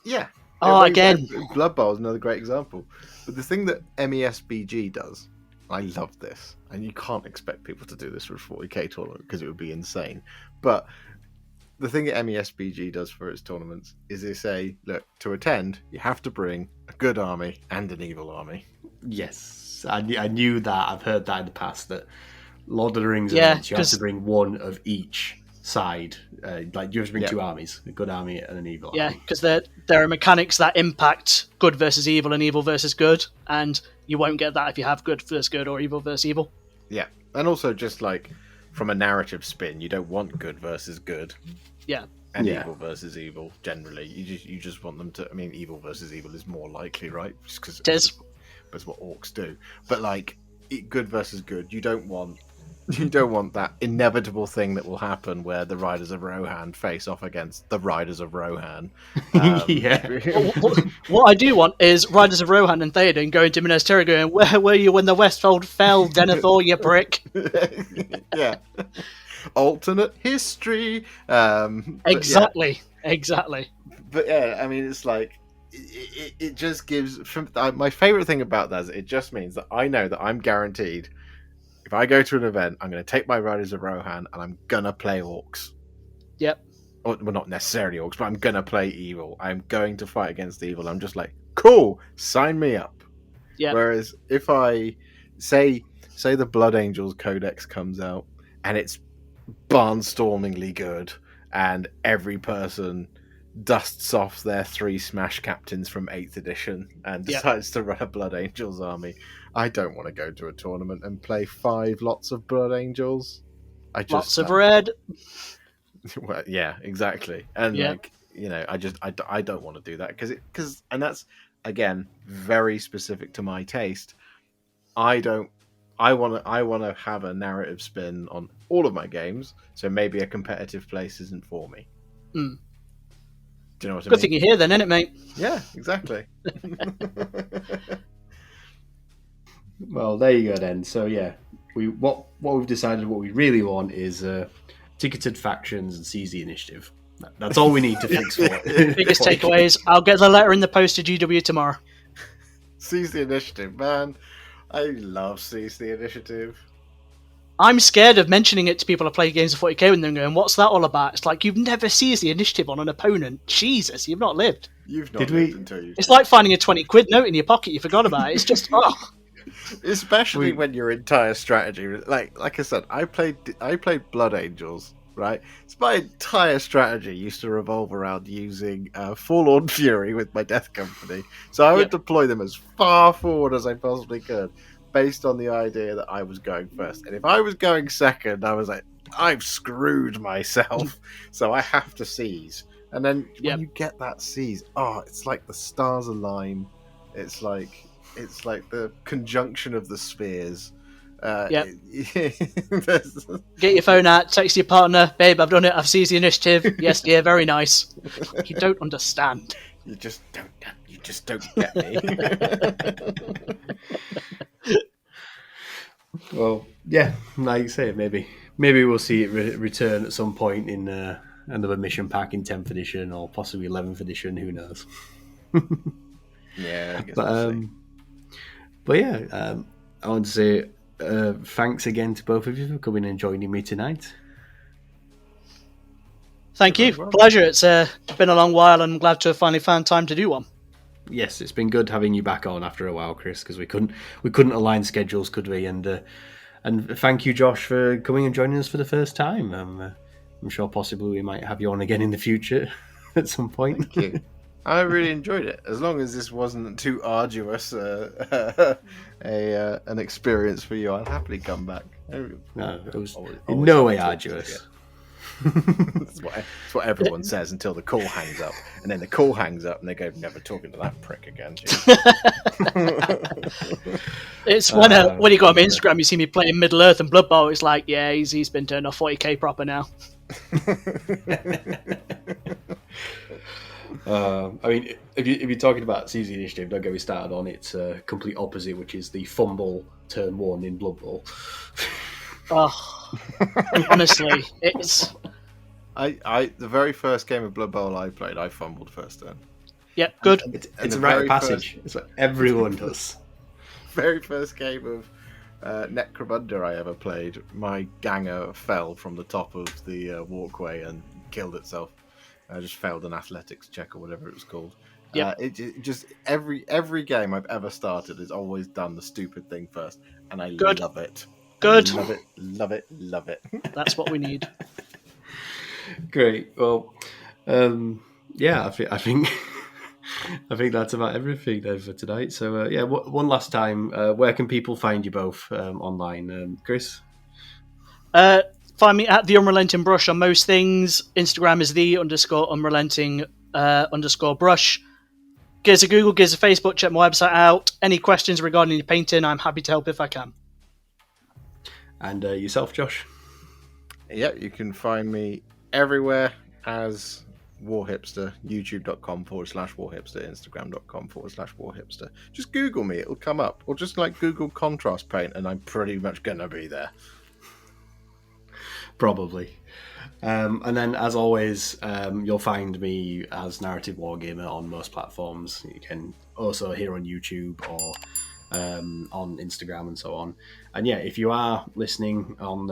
Yeah. Oh, again. Blood Bowl is another great example. But the thing that MESBG does, I love this, and you can't expect people to do this for a 40k tournament because it would be insane. But the thing that MESBG does for its tournaments is they say, look, to attend, you have to bring a good army and an evil army. Yes, I knew that. I've heard that in the past, that Lord of the Rings events, you have to bring one of each side. Like, you have to bring two armies, a good army and an evil army. Yeah, because there are mechanics that impact good versus evil and evil versus good, and you won't get that if you have good versus good or evil versus evil. Yeah, and also just like from a narrative spin, you don't want good versus good. Yeah. And evil versus evil, generally. You just want them to... I mean, evil versus evil is more likely, right? Just because it's what orcs do. But, like, good versus good, you don't want that inevitable thing that will happen where the Riders of Rohan face off against the Riders of Rohan. What I do want is Riders of Rohan and Theoden going to Minas Tirith going, where were you when the Westfold fell, Denethor, you prick? Yeah. Alternate history. Exactly. But yeah, I mean, it's like it just gives. My favorite thing about that is it just means that I know that I'm guaranteed. If I go to an event, I'm going to take my Riders of Rohan and I'm gonna play orcs. Yep. Well, not necessarily orcs, but I'm gonna play evil. I'm going to fight against evil. I'm just like, cool, sign me up. Yeah. Whereas if I say the Blood Angels Codex comes out and it's barnstormingly good, and every person dusts off their 3 Smash captains from 8th edition and decides to run a Blood Angels army, I don't want to go to a tournament and play 5 lots of Blood Angels. Lots of red. Well, yeah, exactly. And like, you know, I don't want to do that because that's again very specific to my taste. I want to have a narrative spin on all of my games, so maybe a competitive place isn't for me. Mm. Do you know what I mean? Good thing you're here then, isn't it, mate? Yeah, exactly. Well, there you go then. So yeah, what we've decided, what we really want is ticketed factions and seize the initiative. That's all we need to fix for it. Biggest takeaways. I'll get the letter in the post to GW tomorrow. Seize the initiative, man. I love Seize the Initiative. I'm scared of mentioning it to people who play games of 40k when they're going, what's that all about? It's like, you've never seized the initiative on an opponent. Jesus, you've not lived. You've not lived until you... It's like finding a 20 quid note in your pocket, you forgot about it. It's just, Especially when your entire strategy... Like I said, I played Blood Angels, right? So my entire strategy used to revolve around using Forlorn Fury with my Death Company. So I would deploy them as far forward as I possibly could, based on the idea that I was going first. And if I was going second, I was like, I've screwed myself, so I have to seize. And then when you get that seize, it's like the stars align. It's like the conjunction of the spheres. Get your phone out, text your partner, babe, I've done it, I've seized the initiative. Yes, dear, very nice. You don't understand. You just don't get me. Well, yeah, like you say, maybe we'll see it return at some point in another mission pack in 10th edition or possibly 11th edition. Who knows? Yeah, I guess but yeah, I want to say thanks again to both of you for coming and joining me tonight. Thank you. Pleasure. It's been a long while, and I'm glad to have finally found time to do one. Yes, it's been good having you back on after a while, Chris, because we couldn't align schedules, could we? And thank you, Josh, for coming and joining us for the first time. I'm sure possibly we might have you on again in the future at some point. Thank you. I really enjoyed it. As long as this wasn't too arduous an experience for you, I'd happily come back. No, it was in no way arduous. That's what everyone says until the call hangs up, and then the call hangs up, and they go, "Never talking to that prick again." It's when you go on my Instagram, you see me playing Middle Earth and Blood Bowl. It's like, yeah, he's been turned off 40k proper now. I mean, if you're talking about Seize the Initiative, don't get me started on its complete opposite, which is the fumble turn 1 in Blood Bowl. Oh, honestly, it's... The very first game of Blood Bowl I played, I fumbled first turn. Yeah, good. It's a rite of passage. It's what everyone does. Very first game of Necromunda I ever played, my ganger fell from the top of the walkway and killed itself. I just failed an athletics check or whatever it was called. Yep. It just every game I've ever started has always done the stupid thing first, and I Good. love it. Good. I love it. That's what we need. Great. Well, yeah, I think I think that's about everything then for tonight. So yeah, one last time, where can people find you both online, Chris? Find me at the Unrelenting Brush on most things. Instagram is the_unrelenting_brush. Give us a Google, give us a Facebook, check my website out. Any questions regarding your painting, I'm happy to help if I can. And yourself, Josh? Yeah, you can find me everywhere as Warhipster, youtube.com/Warhipster, Instagram.com/Warhipster. Just Google me, it'll come up. Or just like Google contrast paint and I'm pretty much going to be there. Probably. And then, as always, you'll find me as Narrative Wargamer on most platforms. You can also hear on YouTube or on Instagram and so on. And yeah, if you are listening on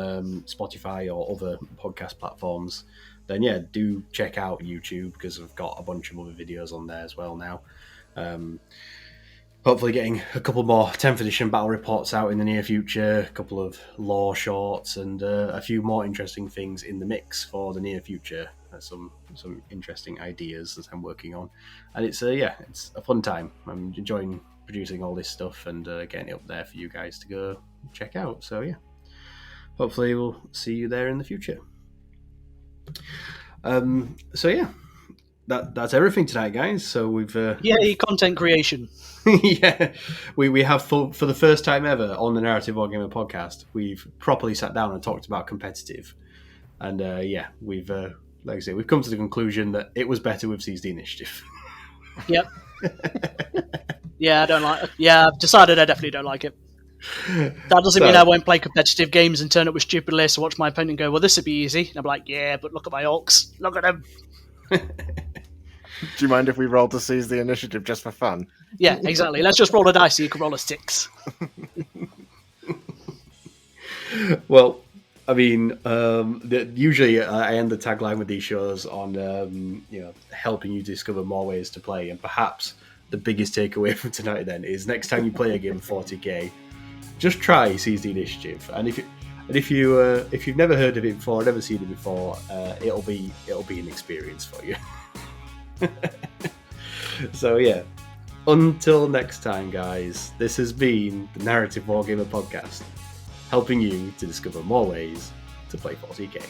Spotify or other podcast platforms, then yeah, do check out YouTube because I've got a bunch of other videos on there as well now. Hopefully getting a couple more 10th edition battle reports out in the near future, a couple of lore shorts, and a few more interesting things in the mix for the near future. Some interesting ideas that I'm working on. And it's it's a fun time. I'm enjoying producing all this stuff and getting it up there for you guys to go check out. So yeah, hopefully we'll see you there in the future. So yeah, that's everything tonight, guys. So we've content creation. Yeah, we have for the first time ever on the Narrative Wargamer podcast, we've properly sat down and talked about competitive, and we've like I say, we've come to the conclusion that it was better with Seize the Initiative. Yep. Yeah, I don't like it. Yeah, I've decided I definitely don't like it. That doesn't mean I won't play competitive games and turn up with stupid lists and watch my opponent go, well, this would be easy. And I'm like, yeah, but look at my orcs. Look at them. Do you mind if we roll to Seize the Initiative just for fun? Yeah, exactly. Let's just roll a dice so you can roll a 6. Well, I mean, usually I end the tagline with these shows on helping you discover more ways to play, and perhaps the biggest takeaway from tonight then is next time you play a game of 40k, just try Seize the Initiative, and if you've never heard of it before, never seen it before, it'll be an experience for you. So yeah, until next time, guys, this has been the Narrative Wargamer Podcast, helping you to discover more ways to play 40k.